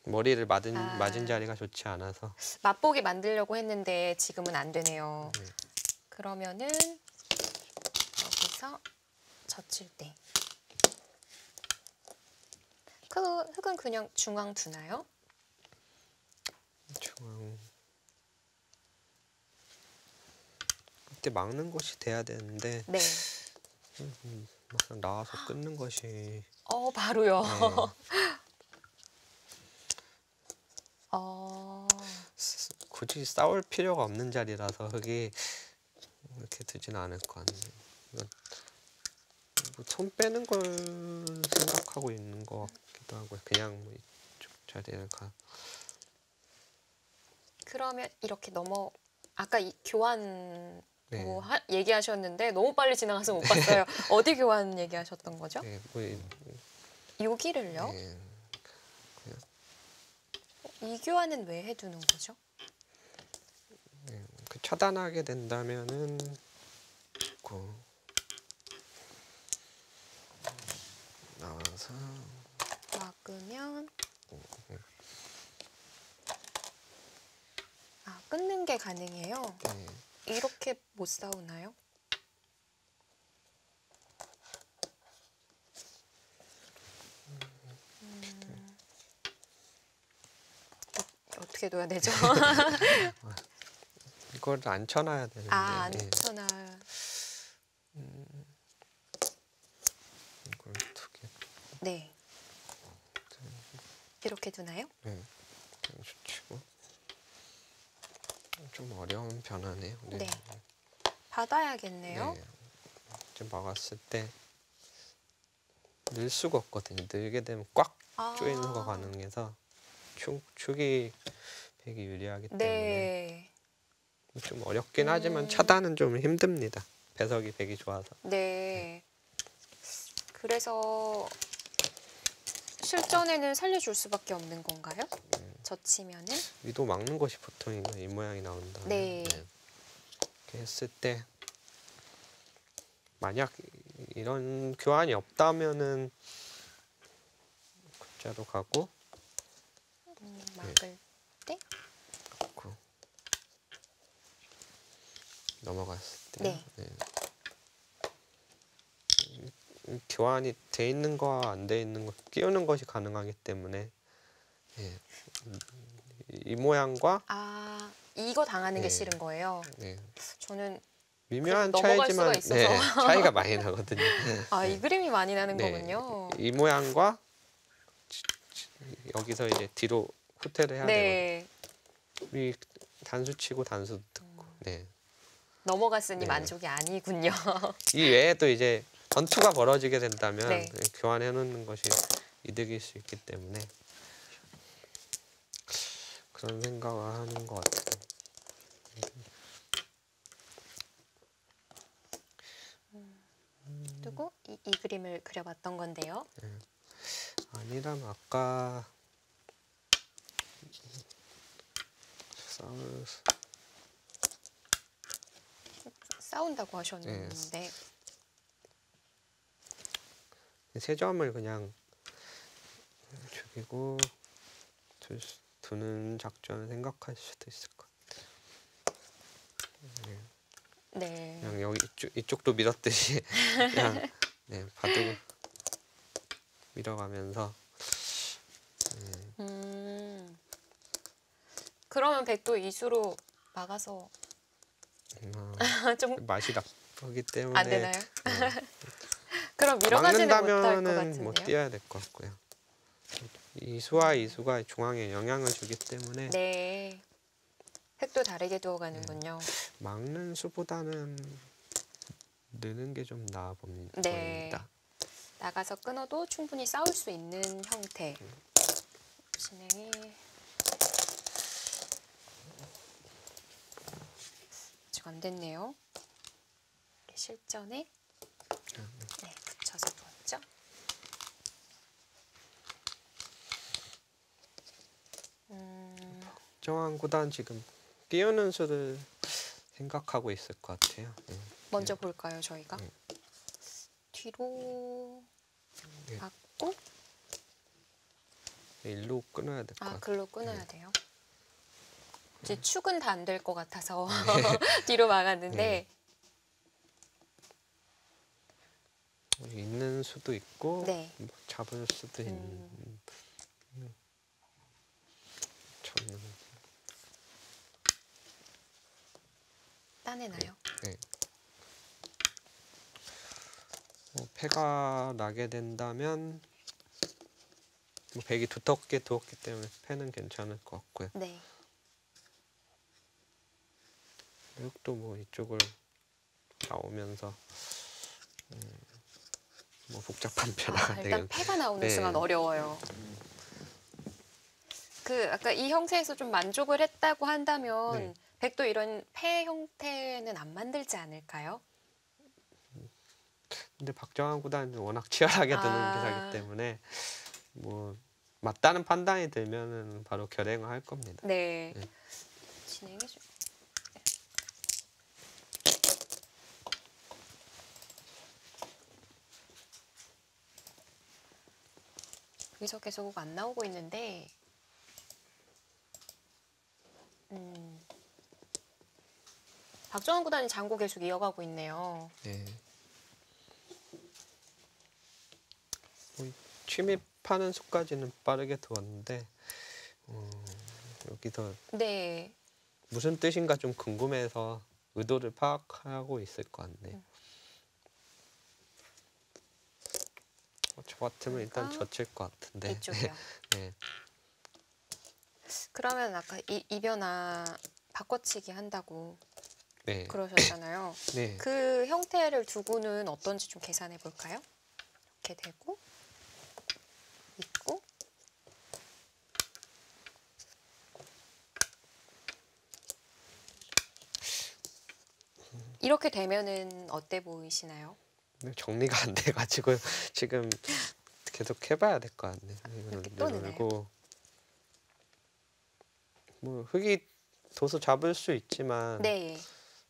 머리를 맞은 자리가 좋지 않아서 맛보기 만들려고 했는데 지금은 안 되네요. 네. 그러면은 여기서 젖힐 때 흙은 그냥 중앙 두나요? 중앙 그때 막는 것이 돼야 되는데 네. 막상 나와서 끊는 것이 바로요. 네. 굳이 싸울 필요가 없는 자리라서 흙이 이렇게 두지는 않을 것 같네요. 손 빼는 걸 생각하고 있는 것 같기도 하고요. 그냥 뭐 이쪽 자리를 그러면 이렇게 아까 교환 네. 얘기하셨는데 너무 빨리 지나가서 못 봤어요. 어디 교환 얘기하셨던 거죠? 네, 여기를요? 네. 이 교환은 왜 해두는 거죠? 네, 차단하게 된다면은 나와서 막으면 끊는 게 가능해요. 네. 이렇게 못 싸우나요? 어떻게 둬야 되죠? 이걸 안 쳐놔야 되는데 안 예. 쳐놔. 이걸 두 개. 네. 이렇게 두나요? 네. 치고 좀 어려운 변화네요. 네. 네. 받아야겠네요. 네. 좀 막았을 때 늘 수가 없거든요. 늘게 되면 꽉 조이는 수가 가능해서 축이 되게 유리하기 때문에 네. 좀 어렵긴 하지만 차단은 좀 힘듭니다. 배석이 되게 좋아서. 네. 그래서 실전에는 살려줄 수밖에 없는 건가요? 젖히면은? 위도 막는 것이 보통인가 이 모양이 나온다. 네. 이렇게 했을 때 만약 이런 교환이 없다면은 굿자로 가고 막을 때? 그 넘어갔을 때 네. 교환이 돼 있는 거와 안 돼 있는 거 끼우는 것이 가능하기 때문에 이 모양과 이거 당하는 게 네. 싫은 거예요. 네. 저는 미묘한 넘어갈 차이지만 수가 있어서. 차이가 많이 나거든요. 이 그림이 많이 나는 네. 거군요. 이 모양과 여기서 이제 뒤로 후퇴를 해야 네. 되거든요. 이 단수 치고 단수 듣고. 네. 넘어갔으니 네. 만족이 아니군요. 이 외에도 이제 전투가 벌어지게 된다면 네. 교환해 놓는 것이 이득일 수 있기 때문에 그런 생각을 하는 것 같아요. 그리고 이 그림을 그려봤던 건데요. 아니라면 아까 싸운다고 하셨는데 세 점을 그냥 죽이고 두는 작전을 생각할 수도 있을 것 같아요. 네. 그냥 여기 이쪽도 밀었듯이 그냥 바둑을 밀어가면서 그러면 백도 이수로 막아서 좀 맛이 나쁘기 때문에 안 되나요? 그럼 밀어가지는 못할 것 막는다면은 같은데요. 뭐 뛰어야 될 것 같고요. 이수와 이수가 중앙에 영향을 주기 때문에 네. 획도 다르게 두어가는군요. 막는 수보다는 느는 게 좀 나아 보입니다. 네. 나가서 끊어도 충분히 싸울 수 있는 형태 진행이 아직 안 됐네요. 실전에 붙여서 두었죠. 박정환 구단 지금 띄우는 수를 생각하고 있을 것 같아요. 먼저 볼까요, 저희가? 네. 뒤로 네. 받고 일로 끊어야 될 것 같아요. 글로 끊어야 돼요. 이제 네. 축은 다 안 될 것 같아서 뒤로 막았는데 있는 수도 있고 네. 뭐 잡을 수도 있는. 저는 따내나요? 네. 패가 나게 된다면 뭐 백이 두텁게 두었기 때문에 패는 괜찮을 것 같고요. 네. 이것도 뭐 이쪽을 나오면서 뭐 복잡한 변화가 일단 되는. 패가 나오는 네. 순간 어려워요. 아까 이 형태에서 좀 만족을 했다고 한다면 네. 백도 이런 패 형태는 안 만들지 않을까요? 근데 박정환 구단은 워낙 치열하게 두는 기사이기 때문에 뭐 맞다는 판단이 들면은 바로 결행을 할 겁니다. 네. 네. 진행해줘. 여기서 계속 안 나오고 있는데 박정환 구단이 장고 계속 이어가고 있네요. 네. 침입하는 수까지는 빠르게 두었는데 여기서 네. 무슨 뜻인가 좀 궁금해서 의도를 파악하고 있을 것 같네요. 저 같으면 일단 그러니까 젖힐 것 같은데. 이쪽이요. 네. 그러면 아까 이 변화 바꿔치기 한다고 네. 그러셨잖아요. 네. 그 형태를 두고는 어떤지 좀 계산해 볼까요? 이렇게 되고 있고 이렇게 되면은 어때 보이시나요? 정리가 안 돼가지고 지금 계속 해봐야 될 것 같네. 이렇게 또 넣나요? 그리고 뭐 흙이 둬서 잡을 수 있지만 네.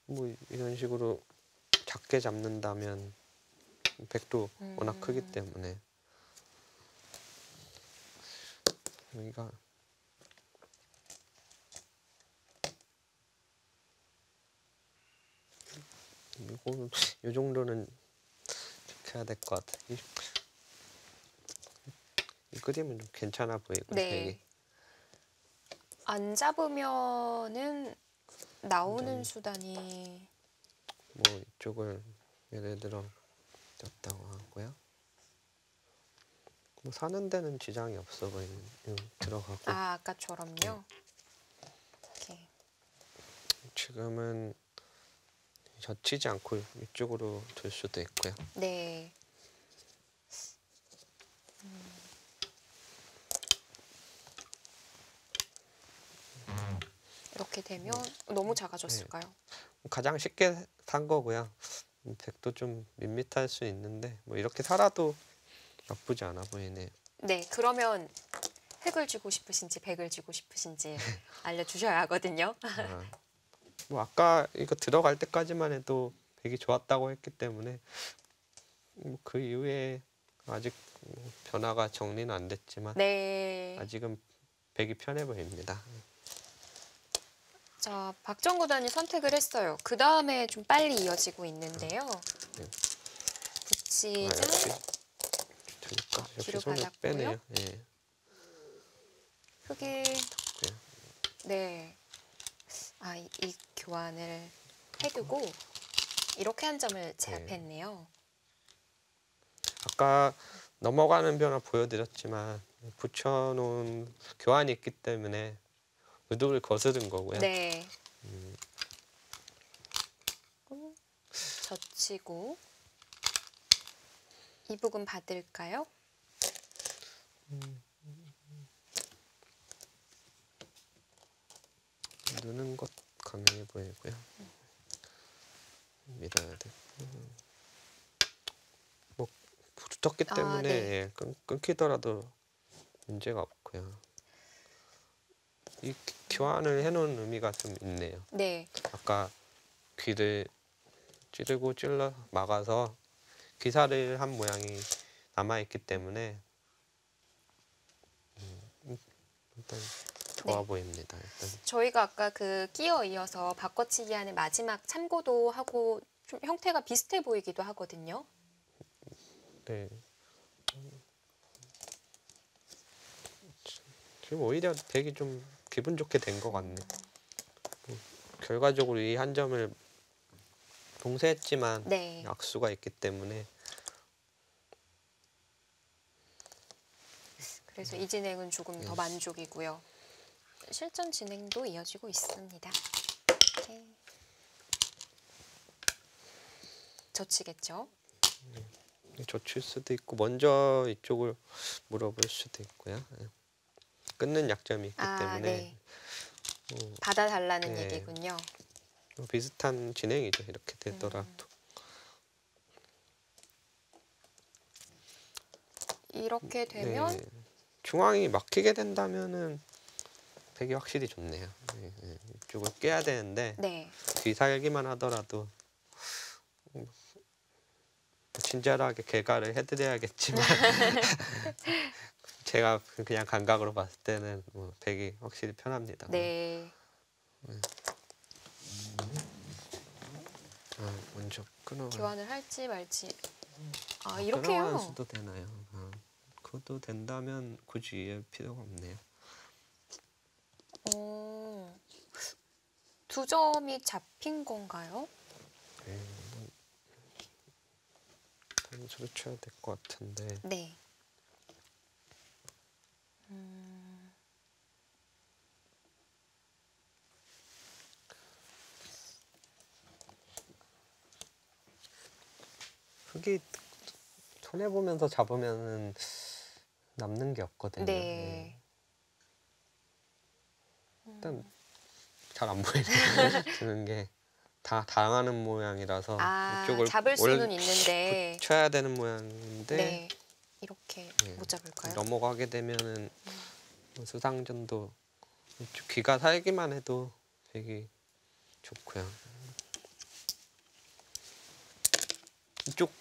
뭐 이런 식으로 작게 잡는다면 백도 워낙 크기 때문에 여기가 이거는 이 정도는 해야 될 것 같아. 이 그림은 좀 괜찮아 보이고 네. 백이. 안 잡으면은 나오는 수단이 뭐 이쪽을 예를 들어 뒀다고 하고요. 뭐 사는 데는 지장이 없어 보이는 들어가고. 아까처럼요. 이렇게. 지금은 젖히지 않고 이쪽으로 둘 수도 있고요. 네. 이렇게 되면 너무 작아졌을까요? 가장 쉽게 산 거고요. 백도 좀 밋밋할 수 있는데 뭐 이렇게 살아도 나쁘지 않아 보이네요. 네, 그러면 흙을 주고 싶으신지 백을 주고 싶으신지 알려주셔야 하거든요. 뭐 아까 이거 들어갈 때까지만 해도 백이 좋았다고 했기 때문에 그 이후에 아직 변화가 정리는 안 됐지만 네. 아직은 백이 편해 보입니다. 자, 박정 구단이 선택을 했어요. 그 다음에 좀 빨리 이어지고 있는데요. 네. 붙이자. 되니까 뒤로 이렇게 손을 받았고요. 빼네요. 예. 흙이 네. 네. 이 교환을 해두고 이렇게 한 점을 제압했네요. 아까 넘어가는 변화 보여드렸지만 붙여놓은 교환이 있기 때문에 의도를 거스른 거고요. 네. 젖히고 이 부분 받을까요? 누는 것 강해 보이고요. 밀어야 돼. 뭐 붙었기 때문에 네. 끊기더라도 문제가 없고요. 이 교환을 해놓은 의미가 좀 있네요. 네. 아까 귀를 찌르고 찔러 막아서 귀사를 한 모양이 남아있기 때문에 일단 좋아 네. 보입니다. 일단 저희가 아까 그 끼어 이어서 바꿔치기 하는 마지막 참고도 하고 좀 형태가 비슷해 보이기도 하거든요. 네. 지금 오히려 되게 좀 기분 좋게 된 것 같네. 결과적으로 이 한 점을 봉쇄했지만 네. 악수가 있기 때문에 그래서 이 진행은 조금 더 만족이고요. 실전 진행도 이어지고 있습니다. 이렇게. 젖히겠죠? 젖힐 수도 있고 먼저 이쪽을 물어볼 수도 있고요. 예. 끊는 약점이 있기 때문에 네. 받아달라는 네. 얘기군요. 비슷한 진행이죠. 이렇게 되더라도. 이렇게 되면 네. 중앙이 막히게 된다면은 되게 확실히 좋네요. 네, 네. 이쪽을 깨야 되는데 네. 뒤살기만 하더라도 친절하게 개가를 해드려야겠지만 제가 그냥 감각으로 봤을 때는 뭐 되게 확실히 편합니다. 네. 먼저 끊어. 교환을 할지 말지. 아, 끊어갈 이렇게요? 수도 되나요? 그것도 된다면 굳이 이해할 필요가 없네요. 두 점이 잡힌 건가요? 단수를 쳐야 될 것 같은데. 네. 흙이 손해 보면서 잡으면은 남는 게 없거든요. 네. 일단 잘 안 보이네요. 드는 게 다 당하는 모양이라서 이쪽을 잡을 수는 있는데. 쳐야 되는 모양인데 네. 이렇게 네. 못 잡을까요? 넘어가게 되면은 수상전도 이쪽 귀가 살기만 해도 되게 좋고요. 이쪽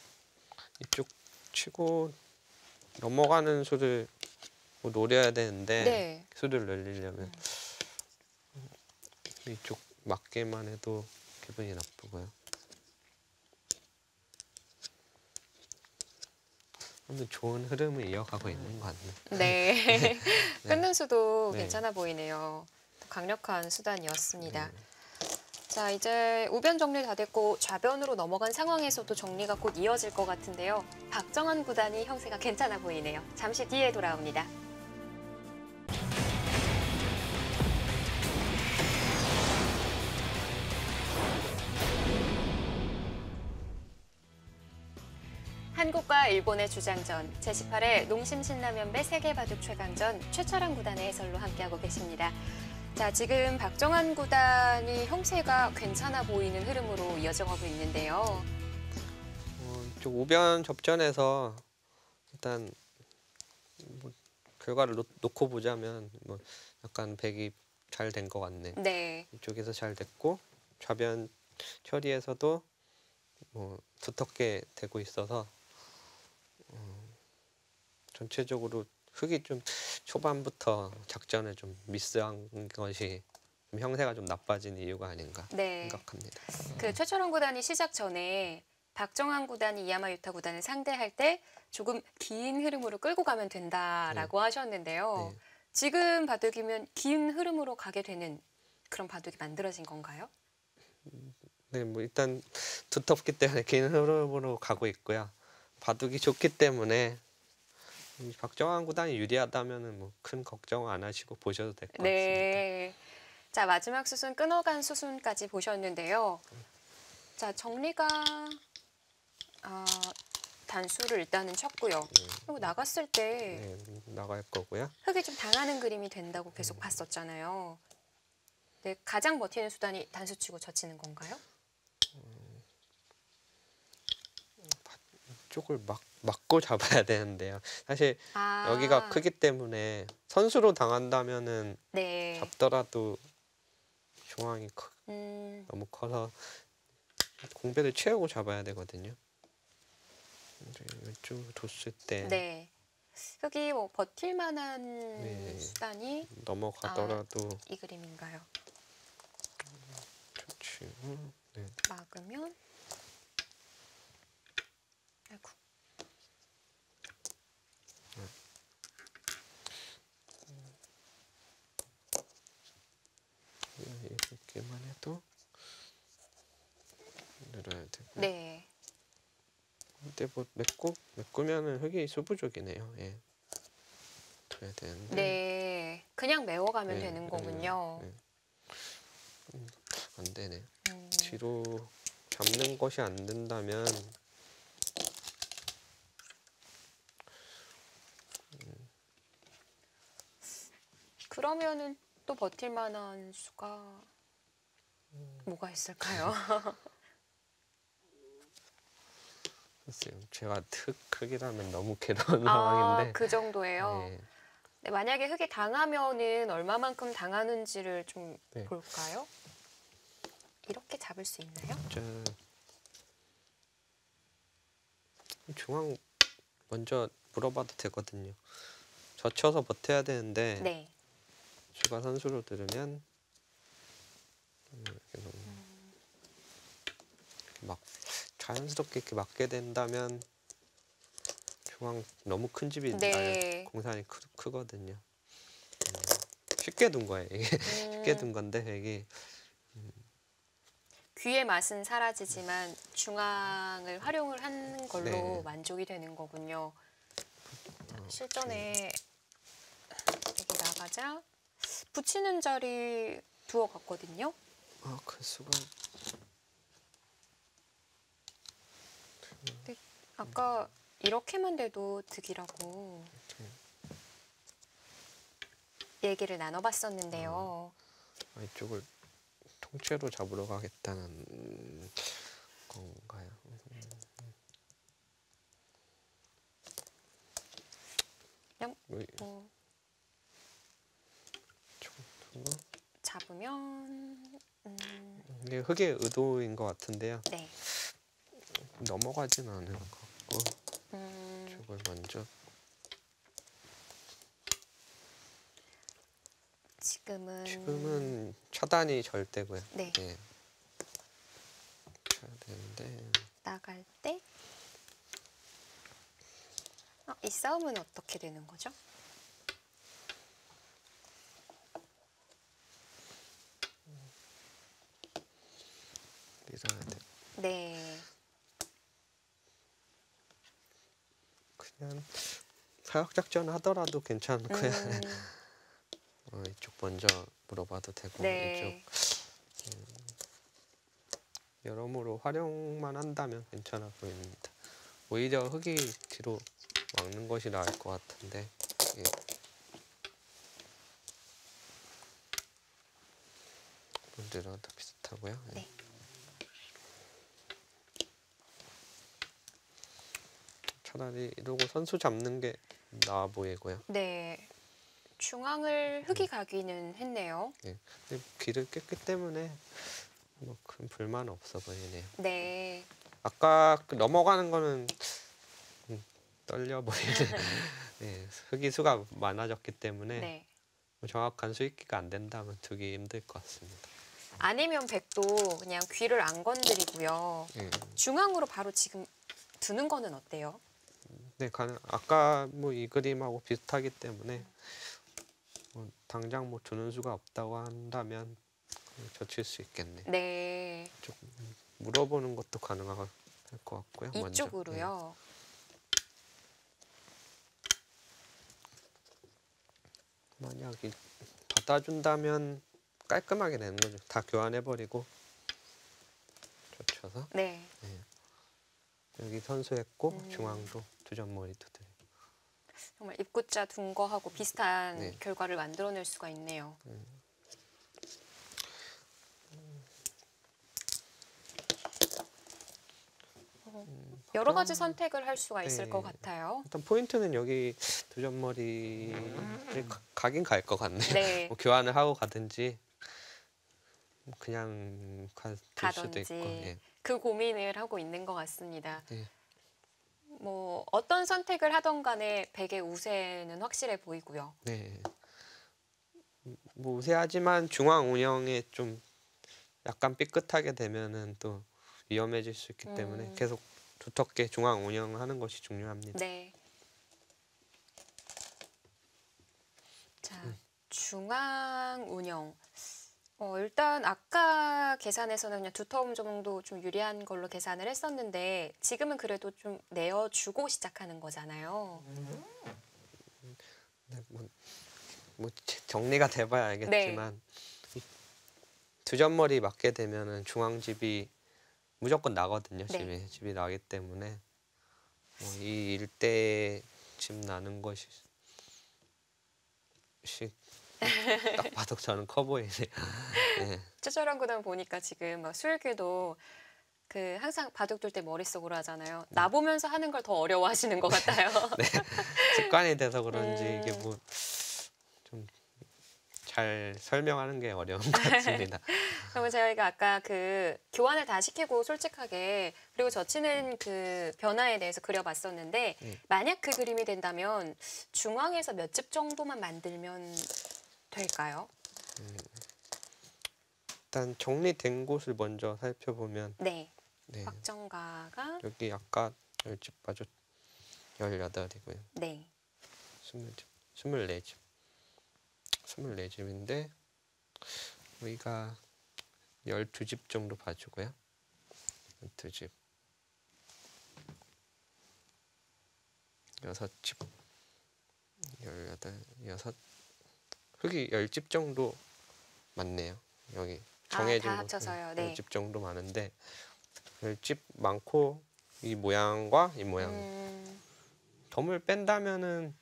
치고 넘어가는 수를 뭐 노려야 되는데 네. 수를 늘리려면 이쪽 맞게만 해도 기분이 나쁘고요. 아무튼 좋은 흐름을 이어가고 있는 것 같네요. 네. 끊는 수도 네. 괜찮아 보이네요. 강력한 수단이었습니다. 자, 이제 우변 정리 다 됐고 좌변으로 넘어간 상황에서도 정리가 곧 이어질 것 같은데요. 박정환 구단이 형세가 괜찮아 보이네요. 잠시 뒤에 돌아옵니다. 한국과 일본의 주장전, 제18회 농심신라면배 세계바둑 최강전 최철환 구단의 해설로 함께하고 계십니다. 자, 지금 박정환 구단이 형세가 괜찮아 보이는 흐름으로 이어져가고 있는데요. 이쪽 우변 접전에서 일단 뭐 결과를 놓고 보자면 뭐 약간 백이 잘 된 것 같네. 네. 이쪽에서 잘 됐고 좌변 처리에서도 뭐 두텁게 되고 있어서 전체적으로 흙이 좀 초반부터 작전을 좀 미스한 것이 좀 형세가 좀 나빠진 이유가 아닌가 네. 생각합니다. 그 최철원 구단이 시작 전에 박정환 구단이 이야마 유타 구단을 상대할 때 조금 긴 흐름으로 끌고 가면 된다라고 하셨는데요. 네. 지금 바둑이면 긴 흐름으로 가게 되는 그런 바둑이 만들어진 건가요? 네, 뭐 일단 두텁기 때문에 긴 흐름으로 가고 있고요. 바둑이 좋기 때문에 이 박정환 구단이 유리하다면은 뭐 큰 걱정 안 하시고 보셔도 될 것 같습니다. 네. 자, 마지막 수순 끊어간 수순까지 보셨는데요. 자, 정리가 단수를 일단은 쳤고요. 그리고 나갔을 때 네, 나갈 거고요. 흙이 좀 당하는 그림이 된다고 계속 봤었잖아요. 네, 가장 버티는 수단이 단수 치고 젖히는 건가요? 쪽을 막고 잡아야 되는데요. 사실 여기가 크기 때문에 선수로 당한다면은 네. 잡더라도 중앙이 너무 커서 공백을 채우고 잡아야 되거든요. 이제 이쪽으로 뒀을 때 네. 흙이 뭐 버틸 만한 네. 수단이 넘어가더라도 이 그림인가요? 치고 네. 막으면 아이고. 이렇게만 해도 늘어야 되고. 네. 근데 뭐 메꾸면은 흙이 수부족이네요. 예. 둬야 되는데. 네. 그냥 메워가면 네, 되는 거군요. 네. 안 되네. 음. 뒤로 잡는 것이 안 된다면 그러면은 또 버틸 만한 수가 뭐가 있을까요? 글쎄요. 제가 흙이라면 너무 괴로운 상황인데. 그 정도예요. 네. 네, 만약에 흙에 당하면은 얼마만큼 당하는지를 좀 네. 볼까요? 이렇게 잡을 수 있나요? 중앙 먼저 물어봐도 되거든요. 젖혀서 버텨야 되는데 네. 추가 선수로 들으면 이렇게 너무 막 자연스럽게 이렇게 맞게 된다면 중앙 너무 큰 집이 네. 나요. 공산이 크거든요. 쉽게 둔 거예요. 이게 쉽게 둔 건데 이게 귀의 맛은 사라지지만 중앙을 활용을 하는 걸로 네. 만족이 되는 거군요. 실전에 여기 나가자 붙이는 자리 두어갔거든요. 그 수가 근데 아까 이렇게만 돼도 득이라고 얘기를 나눠봤었는데요. 이쪽을 통째로 잡으러 가겠다는 건가요? 그냥 조금 더. 잡으면 이게 흙의 의도인 것 같은데요. 네. 넘어가진 않을 것 같고 이쪽을 먼저 지금은 차단이 절대고요. 네. 예. 쳐야 되는데 나갈 때 이 싸움은 어떻게 되는 거죠? 밀어야 돼. 네. 그냥 사격작전 하더라도 괜찮고요. 이쪽 먼저 물어봐도 되고 네. 이쪽 여러모로 활용만 한다면 괜찮아 보입니다. 오히려 흙이 뒤로 막는 것이 나을 것 같은데 예. 문제랑 다 비슷하고요. 네. 차라리 이러고 선수 잡는 게 나아 보이고요. 네. 중앙을 흙이 가기는 했네요. 예. 근데 귀를 깼기 때문에 뭐 큰 불만 없어 보이네요. 네. 아까 그 넘어가는 거는 떨려 보이는 예, 흙이 수가 많아졌기 때문에 네. 정확한 수익기가 안 된다면 두기 힘들 것 같습니다. 아니면 백도 그냥 귀를 안 건드리고요. 예. 중앙으로 바로 지금 두는 거는 어때요? 네, 아까 뭐 이 그림하고 비슷하기 때문에 뭐 당장 뭐 두는 수가 없다고 한다면 젖힐 수 있겠네. 네. 조금 물어보는 것도 가능할 것 같고요. 이쪽으로요. 만약 받아준다면 깔끔하게 되는 거죠. 다 교환해버리고 젖혀서 네. 여기 선수했고 중앙도 두 점 머리 두드려. 정말 입구자 둔 거하고 비슷한 네. 결과를 만들어낼 수가 있네요. 여러 가지 선택을 할 수가 있을 네. 것 같아요. 일단 포인트는 여기 두점머리를 가긴 갈 것 같네요. 네. 뭐 교환을 하고 가든지 그냥 갈 수도 있고. 가든지 예. 그 고민을 하고 있는 것 같습니다. 네. 뭐 어떤 선택을 하던 간에 백의 우세는 확실해 보이고요. 네. 뭐 우세하지만 중앙 운영에 좀 약간 삐끗하게 되면은 또 위험해질 수 있기 때문에 계속 두텁게 중앙 운영하는 것이 중요합니다. 네. 자, 중앙 운영. 일단 아까 계산에서는 그냥 두터움 정도 좀 유리한 걸로 계산을 했었는데 지금은 그래도 좀 내어주고 시작하는 거잖아요. 네, 뭐 정리가 돼봐야 알겠지만 이 두점머리 맞게 되면은 중앙집이 무조건 나거든요. 네. 집이 나기 때문에 이 일대에 집 나는 것이 딱 봐도 저는 커 보이네요. 네. 최철원 구단 보니까 지금 막 수일기도 그 항상 바둑 둘 때 머릿속으로 하잖아요. 나 보면서 하는 걸 더 어려워하시는 것 같아요. 네. 습관이 돼서 그런지 이게 뭐 좀 잘 설명하는 게 어려운 것 같습니다. 그러면 저희가 아까 그 교환을 다 시키고 솔직하게 그리고 젖히는 그 변화에 대해서 그려봤었는데 만약 그 그림이 된다면 중앙에서 몇 집 정도만 만들면 될까요? 일단 정리된 곳을 먼저 살펴보면 네. 네. 확정가가 여기 아까 10집 봐줬 18이고요. 네. 20집, 24집. 24집인데 여기가 12집 정도 봐주고요. 12집. 6집. 18, 6. 흙이 10집 정도 많네요. 여기 정해진 다 곳 합쳐서요. 네. 10집 정도 많은데 10집 많고 이 모양과 이 모양 덤을 뺀다면은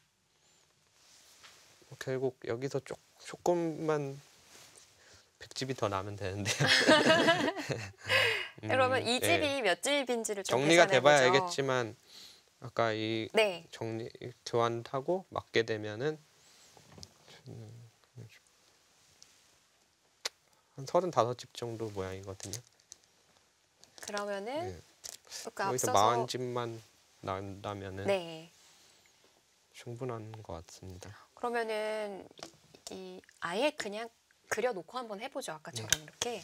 결국 여기서 조금만 100집이 더 나면 되는데 그러면 이 집이 예. 몇 집인지를 좀 정리가 돼봐야 계산해보죠. 알겠지만 아까 이 네. 정리 교환하고 맞게 되면은 한 35집 정도 모양이거든요. 그러면은 예. 그 여기서 앞서서 40집만 나온다면은 네. 충분한 것 같습니다. 그러면은 이 아예 그냥 그려놓고 한번 해보죠. 아까처럼 이렇게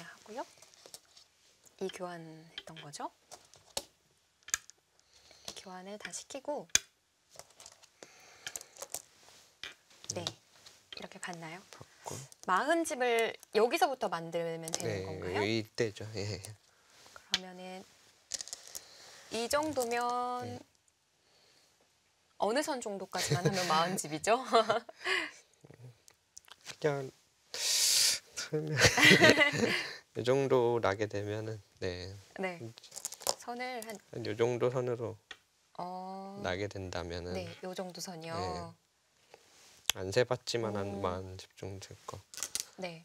하고요. 이 교환했던 거죠. 교환을 다 시키고 네 이렇게 봤나요? 받고 40집을 여기서부터 만들면 되는 네 건가요? 이때죠. 예. 그러면은 이 정도면 네. 어느 선 정도까지만 하면 40집이죠? 그냥 설명 이 정도 나게 되면은 네. 네. 선을 한 요 정도 선으로 한 나게 된다면은 네, 요 정도 선이요. 안 세봤지만 한 40집 정도 될 거. 네.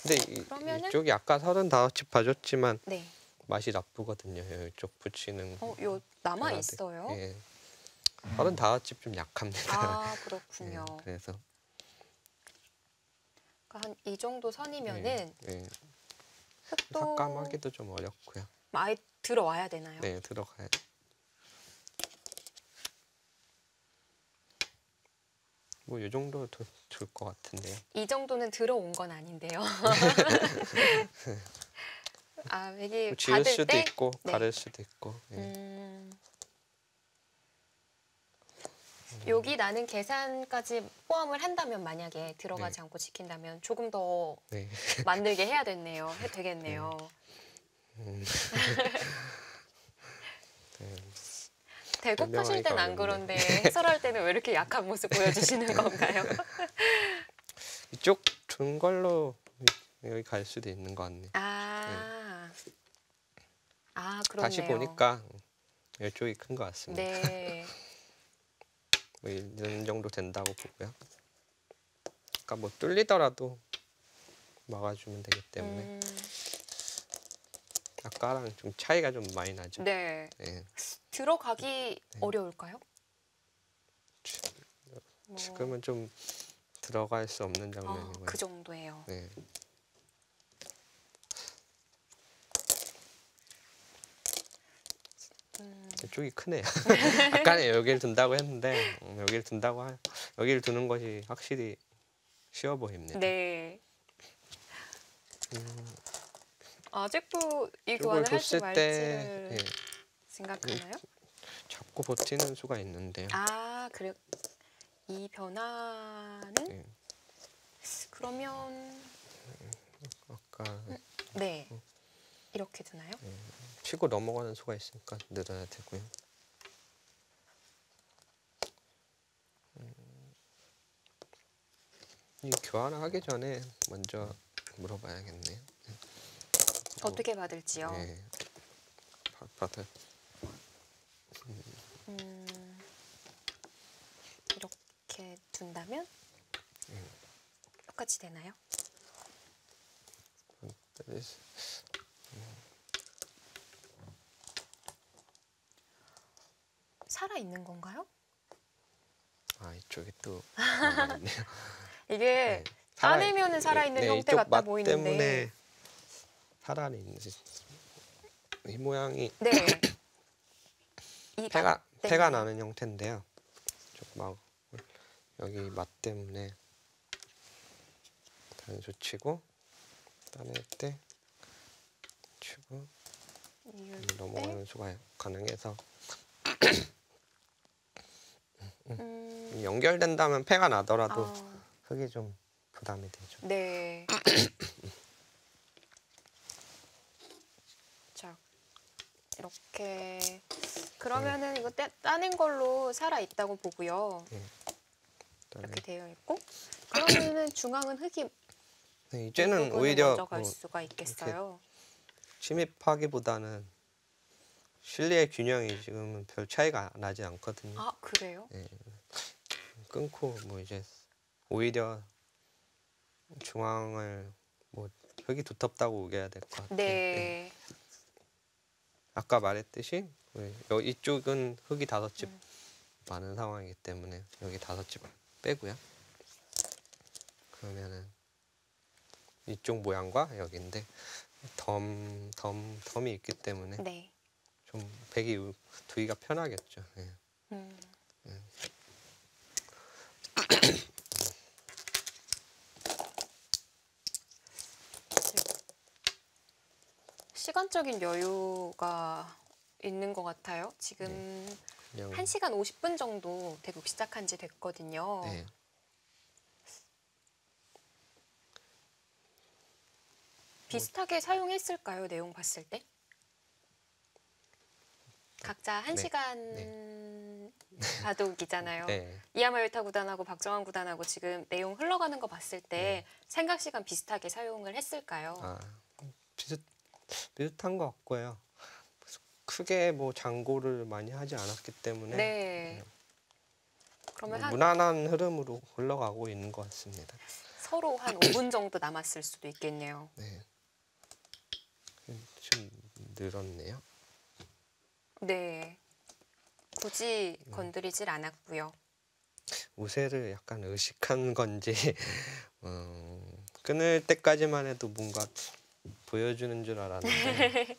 근데 그러면은 이쪽이 아까 35집 봐줬지만 네. 맛이 나쁘거든요. 이쪽 붙이는 요 남아 변화들. 있어요. 예. 35집 좀 약합니다. 아, 그렇군요. 예, 그래서 그러니까 한 이 정도 선이면은 예. 흙도 삭감하기도 좀 어렵고요. 아예 들어와야 되나요? 네, 들어가야. 뭐 이 정도 줄 것 같은데요. 이 정도는 들어온 건 아닌데요. 아, 이게 뭐 지을 받을 수도 때 있고 네. 바를 수도 있고. 예. 여기 나는 계산까지 포함을 한다면 만약에 들어가지 네. 않고 지킨다면 조금 더 네. 만들게 해야 되네요. 되겠네요. 네. 대고 파실 땐 안 설명하기가 그런데 해설할 때는 왜 이렇게 약한 모습 보여주시는 건가요? 이쪽 준 걸로 여기 갈 수도 있는 것 같네요. 아, 그렇네요. 다시 보니까 이쪽이 큰 것 같습니다. 네. 뭐 이런 정도 된다고 보고요. 그러니까 뭐 뚫리더라도 막아주면 되기 때문에 아까랑 좀 차이가 좀 많이 나죠. 네. 예. 들어가기 어려울까요? 뭐, 지금은 좀 들어갈 수 없는 장면이고요. 그 정도예요. 네. 이쪽이 크네요. 아까는 여기를 둔다고 했는데 여기를 두는 것이 확실히 쉬워 보입니다. 네. 아직도 이 이걸 교환을 할지 뒀을 때 말지를 예, 생각하나요? 잡고 버티는 수가 있는데요. 그래. 이 변화는 예, 그러면 아까 네. 이렇게 되나요? 치고 넘어가는 수가 있으니까 늘어야 되고요. 이 교환을 하기 전에 먼저 물어봐야겠네요. 어떻게 받을지요? 예, 받아. 이렇게 둔다면 똑같이 되나요? 살아 있는 건가요? 이쪽이 또 남아있네요. 이게 살아- 따내면은 살아있는 네, 형태 이쪽 같아 맛 보이는데 때문에 살아있는지 이 모양이 네. 이 폐가 맛 때문에. 나는 형태인데요. 막 여기 맛 때문에 단수 치고 따낼 때 치고 이을 넘어가는 수가 가능해서 연결된다면 폐가 나더라도 흙이 좀 부담이 되죠. 네. 자, 이렇게 그러면은 이거 따낸 걸로 살아 있다고 보고요. 이렇게 되어 있고 그러면은 중앙은 흙이 네, 이 이제는 부분을 오히려 먼저 갈 뭐 수가 있겠어요. 침입하기보다는 실리의 균형이 지금은 별 차이가 나지 않거든요. 그래요? 끊고 뭐 이제 오히려 중앙을 뭐 흙이 두텁다고 우겨야 될 것 같아요. 네. 아까 말했듯이 이쪽은 흙이 5집 많은 상황이기 때문에 여기 5집 빼고요. 그러면은 이쪽 모양과 여기인데 덤이 있기 때문에 네. 좀 배기 두기가 편하겠죠. 예. 시간적인 여유가 있는 것 같아요. 지금 그냥 1시간 50분 정도 대국 시작한 지 됐거든요. 네. 비슷하게 사용했을까요? 내용 봤을 때? 각자 1시간 바둑이잖아요. 네. 이하마유타 구단하고 박정환 구단하고 지금 내용 흘러가는 거 봤을 때 생각 시간 비슷하게 사용을 했을까요? 비슷한 것 같고요. 크게 뭐 장고를 많이 하지 않았기 때문에 네. 그러면 한 무난한 흐름으로 흘러가고 있는 것 같습니다. 서로 한 5분 정도 남았을 수도 있겠네요. 네. 좀 늘었네요. 네. 굳이 건드리질 않았고요. 우세를 약간 의식한 건지 끊을 때까지만 해도 뭔가 보여주는 줄 알았는데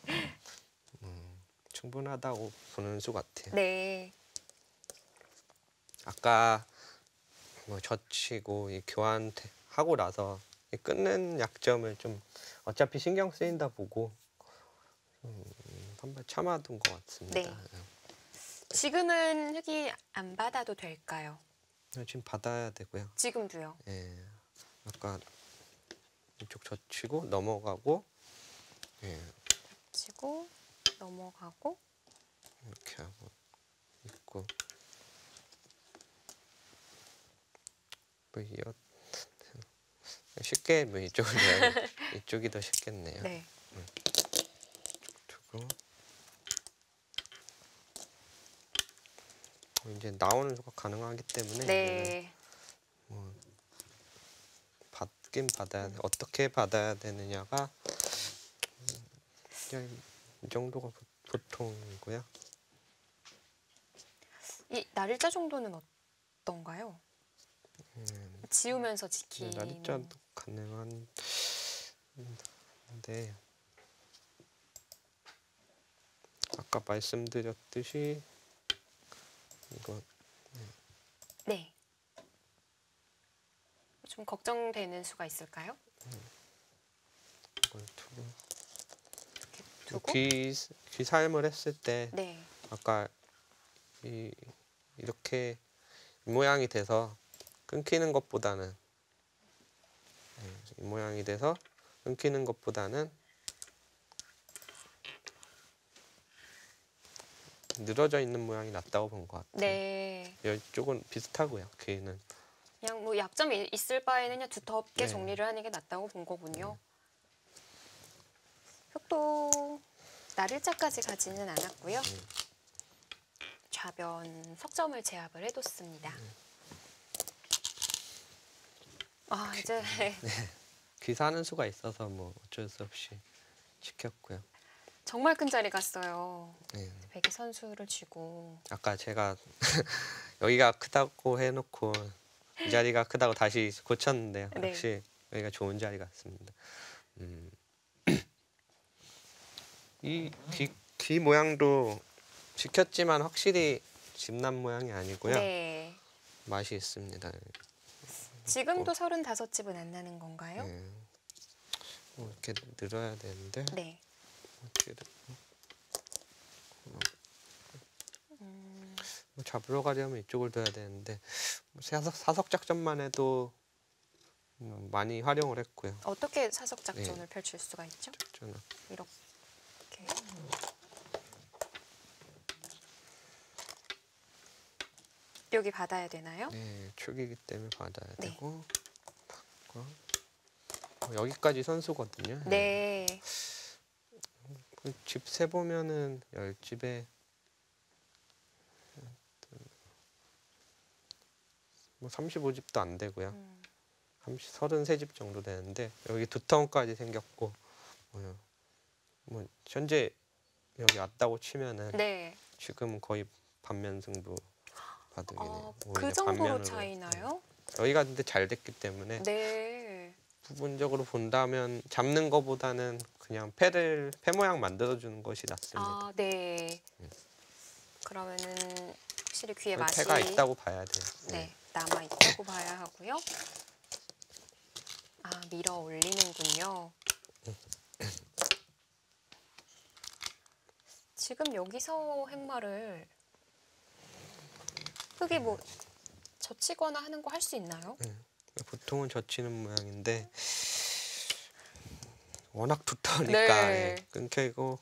충분하다고 보는 수 같아요. 네. 아까 뭐 젖히고 이 교환하고 나서 이 끊는 약점을 좀 어차피 신경 쓰인다 보고 한번 참아둔 것 같습니다. 지금은 흙이 안 받아도 될까요? 지금 받아야 되고요. 지금도요. 예, 아까 이쪽 젖히고 넘어가고 치고 넘어가고 이렇게 하고 있고 뭐 쉽게 뭐 이쪽을 이쪽이 더 쉽겠네요. 네. 두고 이제 나오는 수가 가능하기 때문에 네. 뭐 받긴 받아야 돼. 어떻게 받아야 되느냐가 그냥 이 정도가 보통이고요. 이 날짜 정도는 어떤가요? 지우면서 지키는. 날짜도 가능한데 아까 말씀드렸듯이 이거 네. 좀 걱정되는 수가 있을까요? 이걸 두고 이렇게 두고. 귀 사용을 했을 때 네. 아까 이렇게 이 모양이 돼서 끊기는 것보다는 이 모양이 돼서 끊기는 것보다는 늘어져 있는 모양이 낫다고 본 것 같아요. 네. 이쪽은 비슷하고요. 귀는 그냥 뭐 약점이 있을 바에는 그냥 두텁게 네. 정리를 하는 게 낫다고 본 거군요. 흙도 날일자까지 가지는 않았고요. 좌변 석점을 제압을 해뒀습니다. 아 이제 귀 사는 수가 있어서 뭐 어쩔 수 없이 지켰고요. 정말 큰 자리 갔어요. 네. 백이 선수를 쥐고. 아까 제가 여기가 크다고 해놓고 이 자리가 크다고 다시 고쳤는데요. 네. 역시 여기가 좋은 자리 같습니다. 이 귀 모양도 지켰지만 확실히 집남 모양이 아니고요. 네. 맛이 있습니다. 지금도 35집은 안 나는 건가요? 네. 이렇게 늘어야 되는데 네. 이렇게 잡으러 가려면 이쪽을 둬야 되는데 사석 작전만 해도 많이 활용을 했고요. 어떻게 사석 작전을 펼칠 수가 있죠? 저는 이렇게. 여기 받아야 되나요? 네, 축이기 때문에 받아야 네. 되고 여기까지 선수거든요. 네. 집 세 보면은 10집에 뭐 35집도 안 되고요. 33집 정도 되는데 여기 두터운까지 생겼고 뭐 현재 여기 왔다고 치면은 네. 지금 거의 반면 승부 바둑이네요. 그 오히려 정도로 반면으로. 차이나요? 여기가 근데 잘 됐기 때문에 네. 부분적으로 본다면 잡는 거보다는 그냥 패 모양 만들어주는 것이 낫습니다. 아, 네. 그러면은 확실히 귀의 맛이 패가 있다고 봐야 돼요. 네, 남아 있다고 봐야 하고요. 아, 밀어 올리는군요. 지금 여기서 행마를 흙이 뭐 젖히거나 하는 거 할 수 있나요? 보통은 젖히는 모양인데 워낙 두터우니까 네. 끊기고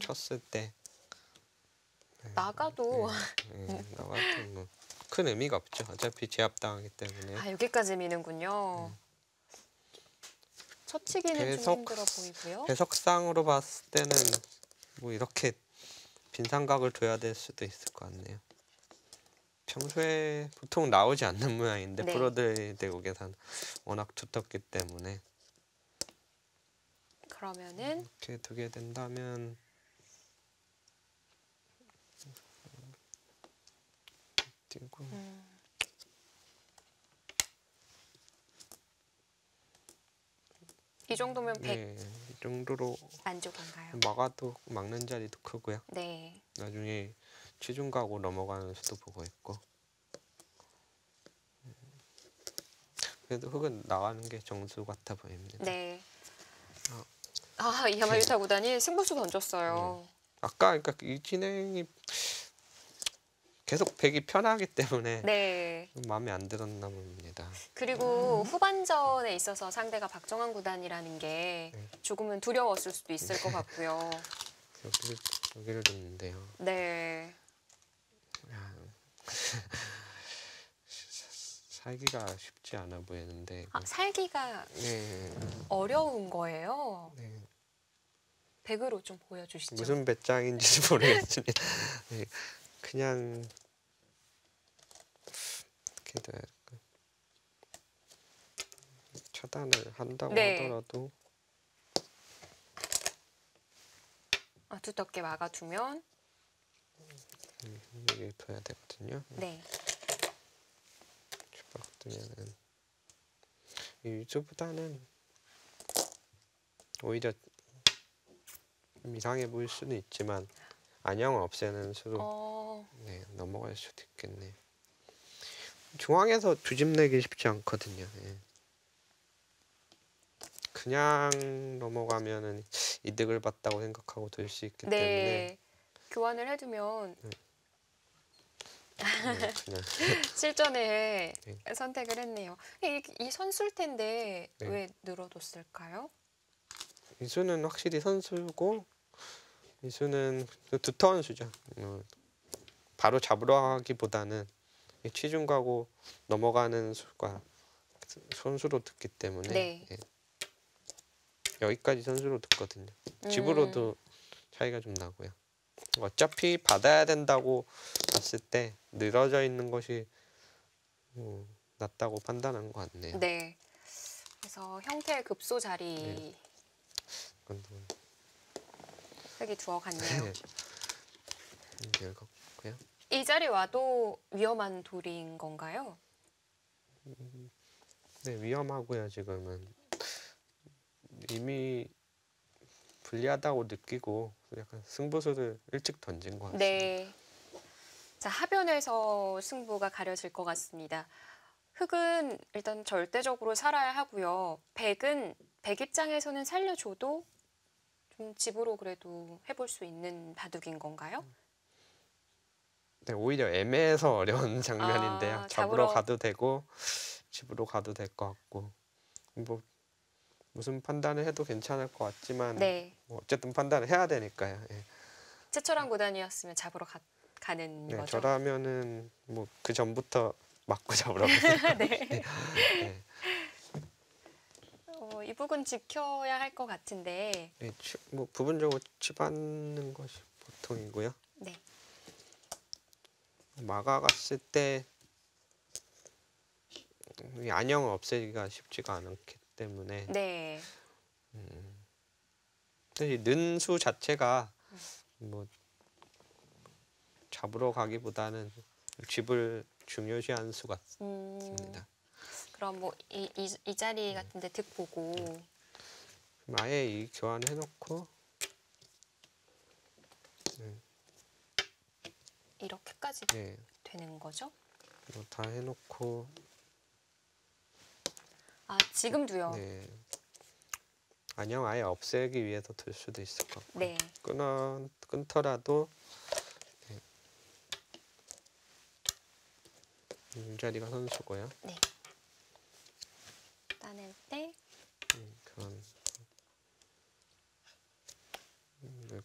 쳤을 때 나가도 나가도 뭐 큰 의미가 없죠. 어차피 제압당하기 때문에. 아, 여기까지 미는군요. 젖히기는 좀 힘들어 보이고요. 해석상으로 봤을 때는 뭐 이렇게 빈삼각을 둬야 될 수도 있을 것 같네요. 평소에 보통 나오지 않는 모양인데 네. 프로들 대국에서는 워낙 두텁기 때문에 그러면은 이렇게 두게 된다면 띄고 이 정도면 100 네, 이 정도로 만족한가요? 막아도 막는 자리도 크고요. 네. 나중에 취중가고 넘어가는 수도 보고 있고 그래도 흙은 나가는 게 정수 같아 보입니다. 네. 아, 이야마 유타 구단이 승부수 던졌어요. 아까 그러니까 이 진행이 계속 백이 편하기 때문에 네. 좀 마음에 안 들었나 봅니다. 그리고 후반전에 있어서 상대가 박정환 구단이라는 게 조금은 두려웠을 수도 있을 것 같고요. 여기를 뒀는데요. 네. 살기가 쉽지 않아 보이는데. 아, 살기가 네. 어려운 거예요. 네. 백으로 좀 보여주시죠. 무슨 배짱인지 모르겠습니다. 네. 그냥 이렇게 차단을 한다고 네. 하더라도 두텁게 막아두면 여기 둬야 되거든요. 네. 막두면은 이쪽보다는 오히려 좀 이상해 보일 수는 있지만 안형을 없애는 수로 네, 넘어갈 수도 있겠네요. 중앙에서 두 집 내기 쉽지 않거든요. 예. 그냥 넘어가면은 이득을 봤다고 생각하고 들 수 있기 때문에 네. 교환을 해두면 그냥 실전에 네. 선택을 했네요. 이 선수일 텐데 네. 왜 늘어뒀을까요? 이수는 확실히 선수고 이수는 두터운 수죠. 바로 잡으러 하기보다는 치중 가고 넘어가는 수가 선수로 듣기 때문에 네. 예. 여기까지 선수로 듣거든요. 집으로도 차이가 좀 나고요. 어차피 받아야 된다고 봤을 때 늘어져 있는 것이 낫다고 판단한 것 같네요. 네. 그래서 형태 급소 자리 네. 흙이 두어 갔네요. 읽었고요. 이 자리 와도 위험한 돌인 건가요? 네, 위험하고요. 지금은 이미 불리하다고 느끼고 약간 승부수를 일찍 던진 것 같습니다. 네. 자, 하변에서 승부가 가려질 것 같습니다. 흙은 일단 절대적으로 살아야 하고요. 백은 백 입장에서는 살려줘도 좀 집으로 그래도 해볼 수 있는 바둑인 건가요? 네, 오히려 애매해서 어려운 장면인데요. 잡으러 가도 되고 집으로 가도 될 것 같고 뭐 무슨 판단을 해도 괜찮을 것 같지만 네. 뭐 어쨌든 판단을 해야 되니까요. 예. 최철한 구단이었으면 잡으러 가는 네, 거죠. 저라면은 뭐 그 전부터 맞고 잡으러 갔을 네. 네. 이 부분 지켜야 할 것 같은데. 네, 뭐 부분적으로 치받는 것이 보통이고요. 네. 막아갔을 때 이 안형을 없애기가 쉽지가 않기 때문에 네. 사실 는수 자체가 뭐 잡으러 가기보다는 집을 중요시하는 수 같습니다. 그럼 뭐 이 자리 같은데 득 보고 그럼 아예 이 교환해놓고 이렇게까지 네, 되는 거죠? 뭐 다 해놓고 아, 지금도요? 네, 안형 아예 없애기 위해서 들 수도 있을 것 같고 네. 끊더라도 네. 이 자리가 선수고요. 네. 따낼 때 그런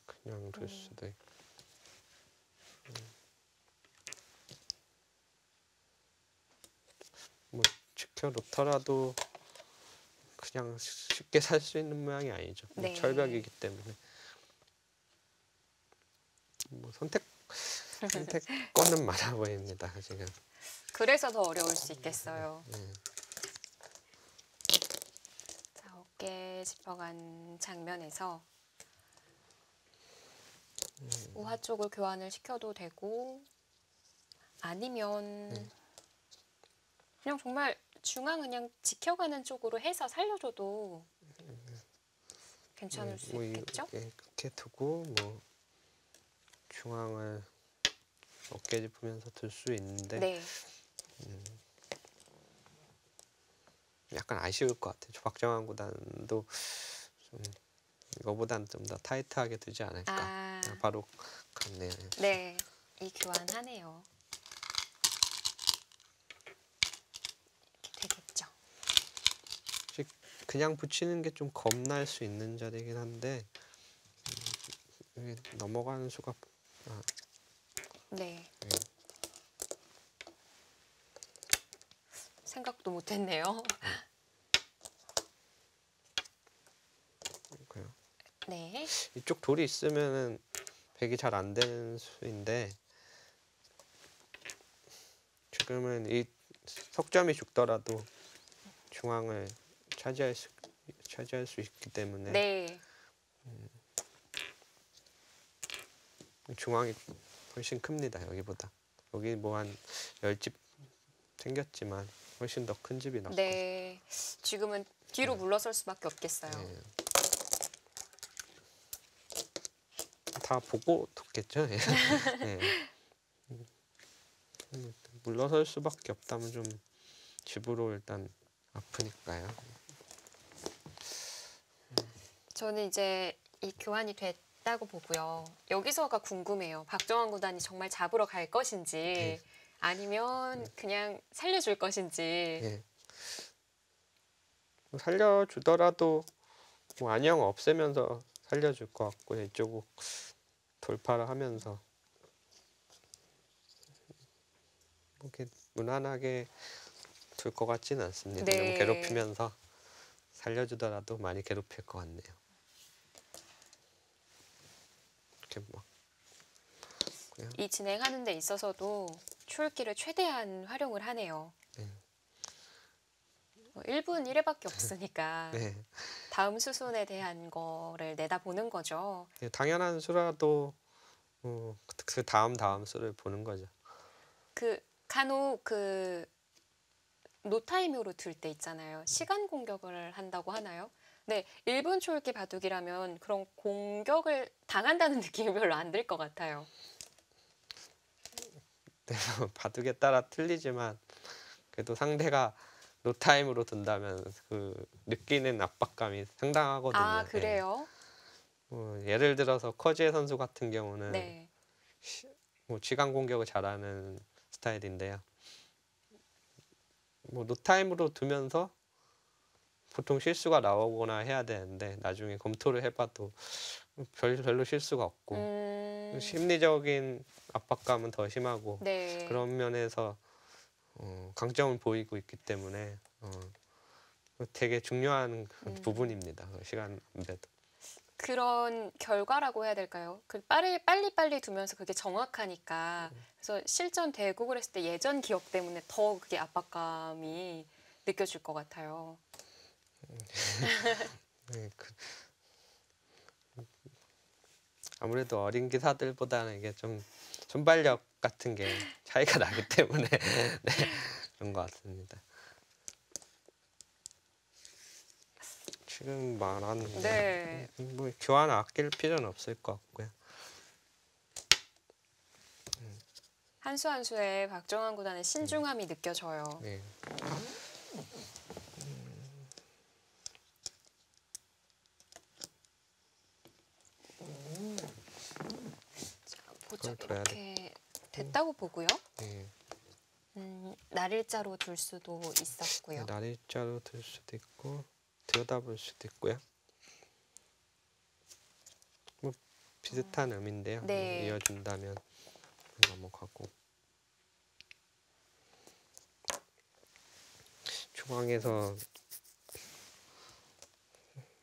그냥 둘 수도 있고 뭐 지켜놓더라도 그냥 쉽게 살 수 있는 모양이 아니죠. 네. 철벽이기 때문에 뭐 선택권은 많아 보입니다. 지금. 그래서 더 어려울 수 있겠어요. 네. 자, 어깨 짚어간 장면에서 우하 쪽을 교환을 시켜도 되고 아니면 그냥 정말 중앙 그냥 지켜가는 쪽으로 해서 살려줘도 괜찮을 수 뭐 있겠죠? 이렇게 두고 뭐 중앙을 어깨 짚으면서 들 수 있는데 네. 약간 아쉬울 것 같아요. 박정환 구단도 좀 이거보다는 좀 더 타이트하게 두지 않을까. 바로 갔네요. 네, 이 교환하네요. 이렇게 되겠죠. 그냥 붙이는 게 좀 겁날 수 있는 자리긴 한데 넘어가는 수가 네. 생각도 못했네요. 네. 이쪽 돌이 있으면은 백이 잘 안 되는 수인데 지금은 이 석점이 죽더라도 중앙을 차지할 수 있기 때문에 네. 중앙이 훨씬 큽니다. 여기보다. 여기 뭐 한 10집 생겼지만 훨씬 더 큰 집이 났고. 네. 지금은 뒤로 물러설 수밖에 없겠어요. 네. 다 보고 뒀겠죠. 예. 네. 물러설 수밖에 없다면 좀 집으로 일단 아프니까요. 저는 이제 이 교환이 됐다고 보고요. 여기서가 궁금해요. 박정환 구단이 정말 잡으러 갈 것인지 네. 아니면 그냥 살려줄 것인지. 예. 뭐 살려주더라도 뭐 안녕 없애면서 살려줄 것 같고요. 이쪽 돌파를 하면서 이렇게 무난하게 둘 것 같지는 않습니다. 네. 너무 괴롭히면서 살려주더라도 많이 괴롭힐 것 같네요. 이렇게 막 그냥 이 진행하는 데 있어서도 초읽기를 최대한 활용을 하네요. 네. 1분 1회밖에 없으니까 네. 다음 수순에 대한 거를 내다보는 거죠. 예, 당연한 수라도 그 다음 수를 보는 거죠. 간혹 노타임으로 들 때 있잖아요. 시간 공격을 한다고 하나요? 네, 1분 초읽기 바둑이라면 그런 공격을 당한다는 느낌이 별로 안 들 것 같아요. 네, 바둑에 따라 틀리지만 그래도 상대가 노타임으로 든다면 그 느끼는 압박감이 상당하거든요. 아, 그래요? 예를 들어서 커지혜 선수 같은 경우는 네. 뭐 시간 공격을 잘하는 스타일인데요. 뭐 노타임으로 두면서 보통 실수가 나오거나 해야 되는데 나중에 검토를 해봐도 별로 실수가 없고 심리적인 압박감은 더 심하고 네. 그런 면에서 강점을 보이고 있기 때문에 되게 중요한 부분입니다. 그 시간 안배도. 그런 결과라고 해야 될까요? 빨리빨리 두면서 그게 정확하니까 그래서 실전 되고 그랬을 때 예전 기억 때문에 더 그게 압박감이 느껴질 것 같아요. 네, 아무래도 어린 기사들보다는 이게 좀 순발력 같은 게 차이가 나기 때문에 네, 그런 것 같습니다. 지금 말한 네. 뭐 교환 아낄 필요는 없을 것 같고요. 한 수 한 수에 박정환 구단의 신중함이 느껴져요. 네. 보자, 그걸 둬야 이렇게 됐다고 보고요. 네. 날일자로 둘 수도 있었고요. 날일자로 들 수도 있고 들여다볼 수도 있고요. 뭐 비슷한 의미인데요. 네. 이어준다면 넘어가고 중앙에서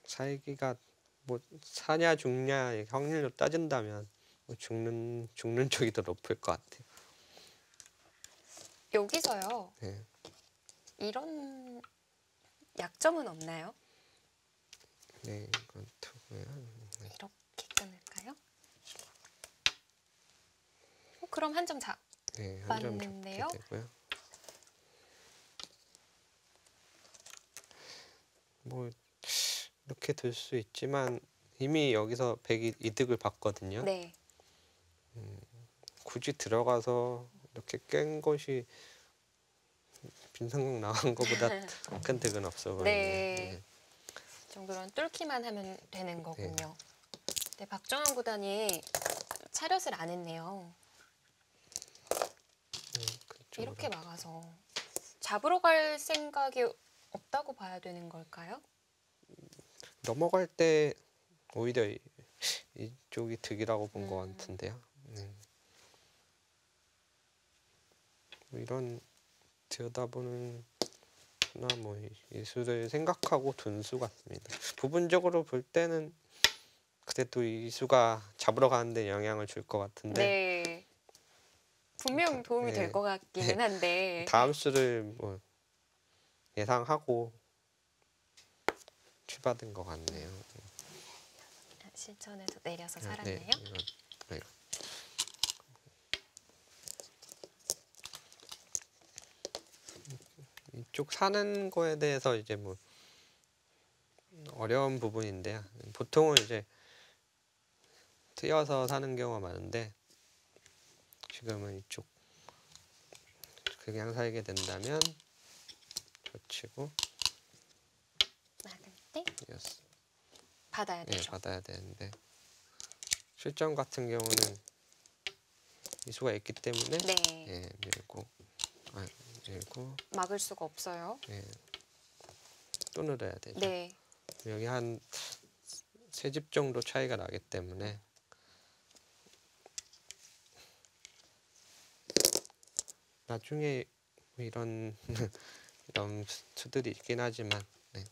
살기가 뭐 사냐 죽냐 확률로 따진다면 뭐 죽는 쪽이 더 높을 것 같아요. 여기서요. 네. 이런 약점은 없나요? 네, 이건 투고요. 이렇게 끊을까요? 그럼 한 점 네, 한 점 잡게 맞는데요? 되고요. 뭐 이렇게 될 수 있지만 이미 여기서 백이 이득을 봤거든요. 네. 굳이 들어가서 이렇게 깬 것이 빈상공 나간 것보다 큰 득은 없어 보이네요. 네. 이 정도는 뚫기만 하면 되는 거군요. 네, 박정환 구단이 차렷을 안 했네요. 그쪽으로. 이렇게 막아서 잡으러 갈 생각이 없다고 봐야 되는 걸까요? 넘어갈 때 오히려 이쪽이 득이라고 본 것 같은데요. 뭐 이런 들여다보는 뭐 이수를 생각하고 둔 수 같습니다. 부분적으로 볼 때는 그래도 이수가 잡으러 가는데 영향을 줄 것 같은데 네. 분명 도움이 네. 될 것 같기는 한데 다음 수를 뭐 예상하고 취받은 것 같네요. 실전에서 내려서 네, 살았네요. 이건 이쪽 사는 거에 대해서 이제 뭐 어려운 부분인데요. 보통은 이제 트여서 사는 경우가 많은데 지금은 이쪽 그냥 살게 된다면 젖히고 막을 때 이었어. 받아야 예, 되죠. 받아야 되는데 실전 같은 경우는 이수가 있기 때문에 네. 예, 밀고 막을 수가 없어요. 예, 또 늘어야 되죠. 네. 여기 한 3집 정도 차이가 나기 때문에 나중에 이런 이런 수들이 있긴 하지만 네.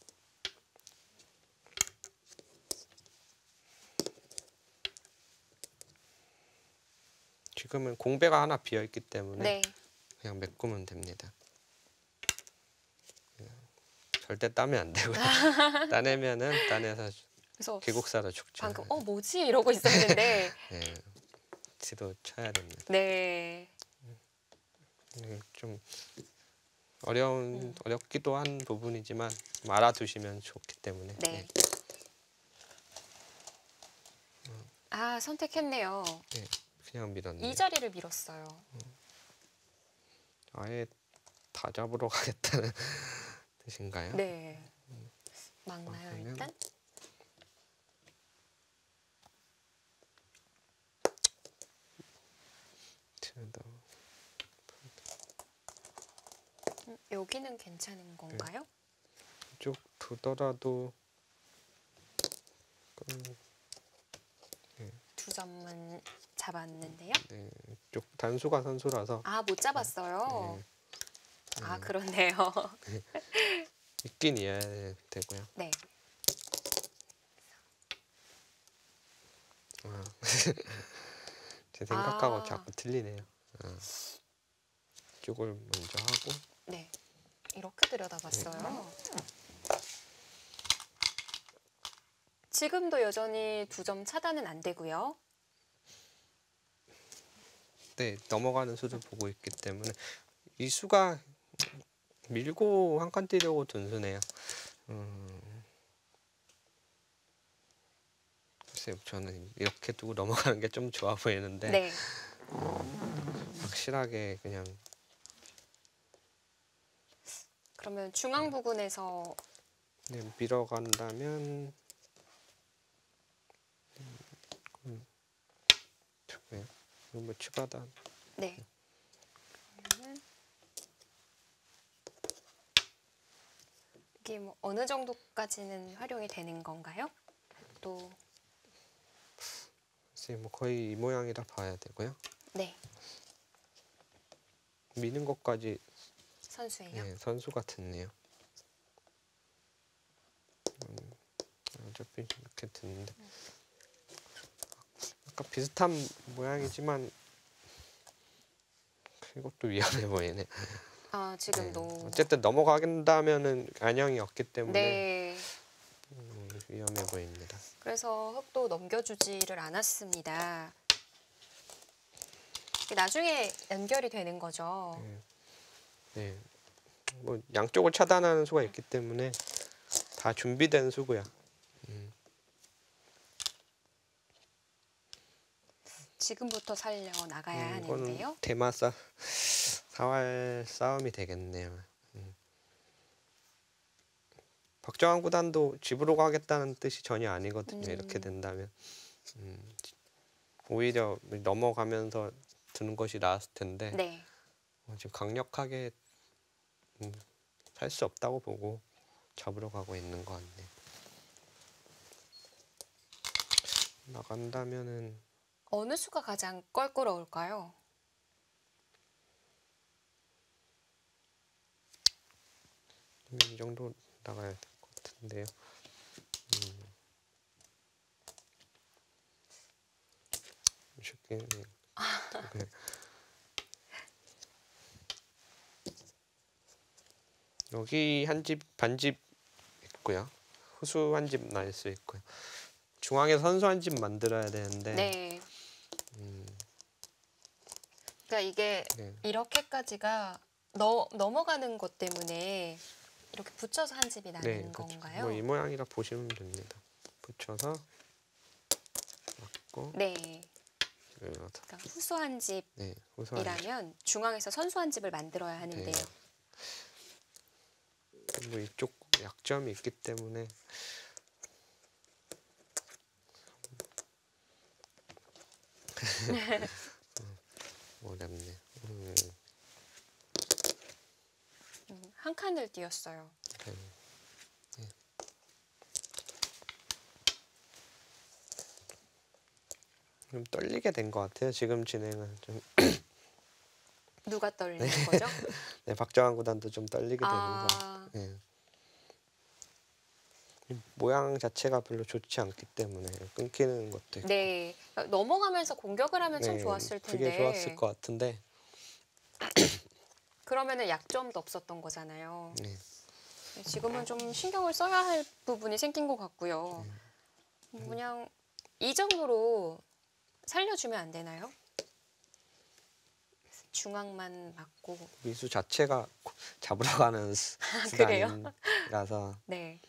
지금은 공배가 하나 비어 있기 때문에 네. 그냥 메꾸면 됩니다. 절대 따면 안 되고요. 따내면은 따내서 그래서 기국사로 죽죠. 방금 뭐지 이러고 있었는데 예, 지도 쳐야 됩니다. 네. 이게 좀 어렵기도 한 부분이지만 좀 알아두시면 좋기 때문에. 네. 아, 선택했네요. 예, 그냥 밀었네요. 이 자리를 밀었어요. 아예 다 잡으러 가겠다는 뜻인가요? 네. 막나요, 그러면 일단? 여기는 괜찮은 건가요? 이쪽 두더라도 두 점만 잡았는데요. 네, 이쪽 단수가 선수라서 아, 못 잡았어요. 네. 아, 그렇네요. 있긴 이어야 되고요. 네. 아, 제 생각하고 아. 자꾸 틀리네요. 이쪽을 먼저 하고 네. 이렇게 들여다봤어요. 지금도 여전히 두 점 차단은 안 되고요. 네, 넘어가는 수를 보고 있기 때문에 이 수가 밀고 한 칸 뛰려고 둔 수네요. 글쎄요, 저는 이렇게 두고 넘어가는 게 좀 좋아 보이는데 네. 확실하게 그냥 그러면 중앙 부근에서 네, 밀어간다면 좋고요. 뭐 추가다. 네. 그러면 이게 뭐 어느 정도까지는 활용이 되는 건가요? 또 글쎄요, 뭐 거의 이 모양이라 봐야 되고요. 네. 미는 것까지 선수예요. 네, 선수 같았네요. 어차피 이렇게 듣는데 아까 비슷한 모양이지만 이것도 위험해 보이네. 아, 네, 지금도 어쨌든 넘어간다면은 안형이 없기 때문에 네. 위험해 보입니다. 그래서 흑도 넘겨주지를 않았습니다. 나중에 연결이 되는 거죠. 네, 뭐 양쪽을 차단하는 수가 있기 때문에 다 준비된 수고요. 지금부터 살려 나가야 이거는 하는데요. 대마 사활 싸움이 되겠네요. 박정환 구단도 집으로 가겠다는 뜻이 전혀 아니거든요. 이렇게 된다면 오히려 넘어가면서 드는 것이 나았을 텐데 네. 지금 강력하게 살 수 없다고 보고 잡으러 가고 있는 것 같네. 나간다면은 어느 수가 가장 껄끄러울까요? 이 정도 나가야 될 것 같은데요. 쉽게 네. 여기 한 집 반집 있고요. 후수 한 집 날 수 있고요. 중앙에 선수 한 집 만들어야 되는데 네. 그러니까 이게 네. 이렇게까지가 넘어가는 것 때문에 이렇게 붙여서 한 집이 나는 그렇죠. 건가요? 뭐 이 모양이라 보시면 됩니다. 붙여서 맞고 네. 눌러서. 그러니까 후수한 네, 우선 집이라면 중앙에서 선수한 집을 만들어야 하는데요. 네. 뭐 이쪽 약점이 있기 때문에 어렵네. 한 칸을 띄었어요. 네. 네. 좀 떨리게 된 것 같아요. 지금 진행은 좀. 누가 떨리는 거죠? 네, 박정환 구단도 좀 떨리게 되면서 아, 네. 이 모양 자체가 별로 좋지 않기 때문에 끊기는 것도 있고. 네. 넘어가면서 공격을 하면 참 네, 좋았을 텐데. 그게 좋았을 것 같은데. 그러면은 약점도 없었던 거잖아요. 네. 지금은 좀 신경을 써야 할 부분이 생긴 것 같고요. 그냥 이 정도로 살려주면 안 되나요? 중앙만 맞고. 미수 자체가 잡으러 가는 그래요? 수단이라서 네.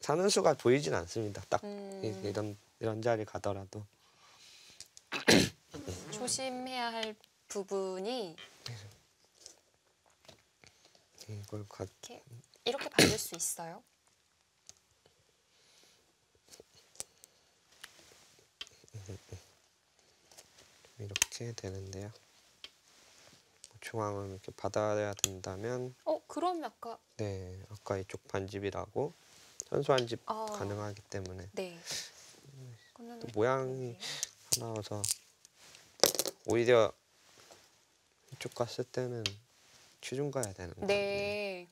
사는 수가 보이진 않습니다. 딱 음, 이런 자리 가더라도. 조심해야 할 부분이 이걸 이렇게 받을 수 있어요. 이렇게 되는데요. 중앙을 이렇게 받아야 된다면 그럼 아까 네, 아까 이쪽 반집이라고 선수한 집 아, 가능하기 때문에 네. 또 모양이 나와서 오히려 이쪽 갔을 때는 취중 가야 되는 거 같네요.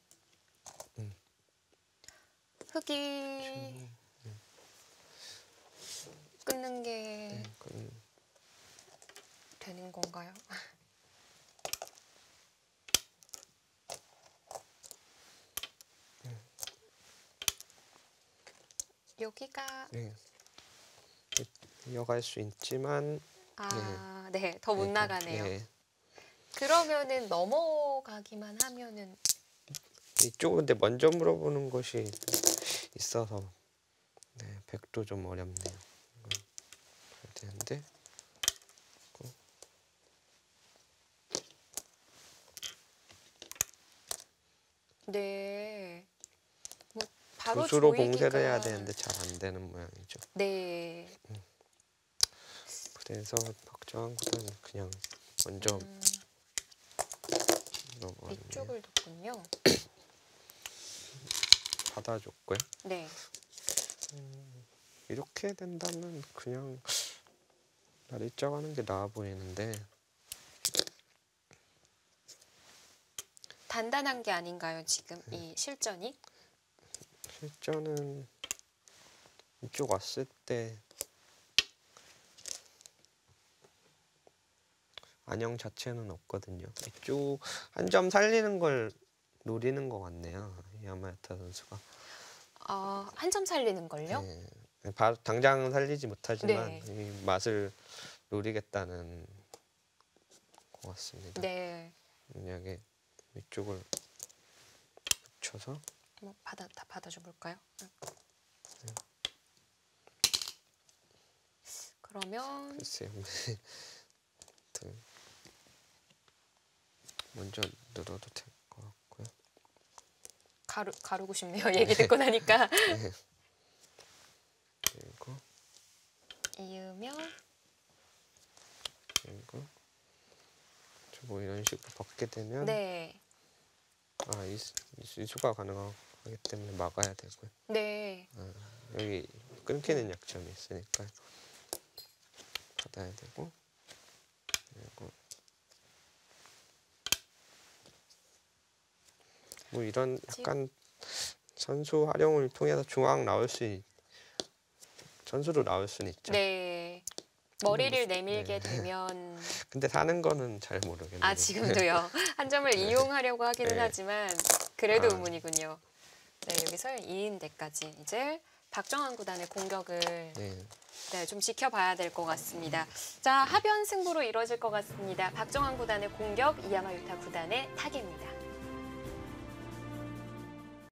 네. 흙이 끊는 게 되는 건가요? 여기가 네. 이어갈 수 있지만 네, 더 못 나가네요. 네. 그러면은 넘어가기만 하면은 이쪽은 근데 먼저 물어보는 것이 있어서 네, 100도 좀 어렵네요. 해야 되는데 네. 뭐 바로 붓으로 조이기가 봉쇄를 해야 되는데 잘 안 되는 모양이죠. 네. 그래서 박정환 구단은 그냥 먼저 물어보네요. 이쪽을 뒀군요. 받아줬고요. 네. 이렇게 된다면 그냥 날입장 하는 게 나아 보이는데 단단한 게 아닌가요, 지금 이 실전이? 실전은 이쪽 왔을 때 안형 자체는 없거든요. 이쪽 한 점 살리는 걸 노리는 것 같네요. 야마야타 선수가. 한 점 살리는 걸요? 네. 당장은 살리지 못하지만 네. 이 맛을 노리겠다는 것 같습니다. 네. 만약에 이쪽을 붙여서 뭐 다 받아줘 볼까요? 그러면 글쎄요. 먼저 눌러도 될 것 같고요. 가르고 싶네요. 얘기 듣고 나니까. 네. 그리고 이으면 그리고 뭐 이런 식으로 받게 되면 네. 이 수가 가능하기 때문에 막아야 되고요. 네. 여기 끊기는 약점이 있으니까 받아야 되고 그리고 뭐 이런 약간 선수 활용을 통해서 선수로 나올 수는 있죠. 네. 머리를 내밀게 되면 근데 사는 거는 잘 모르겠네요. 지금도요. 한 점을 이용하려고 하기는 네. 하지만 그래도 의문이군요. 네, 여기서 2인대까지 이제 박정환 구단의 공격을 네. 네, 좀 지켜봐야 될 것 같습니다. 자, 하변 승부로 이뤄질 것 같습니다. 박정환 구단의 공격, 이야마 유타 구단의 타개입니다.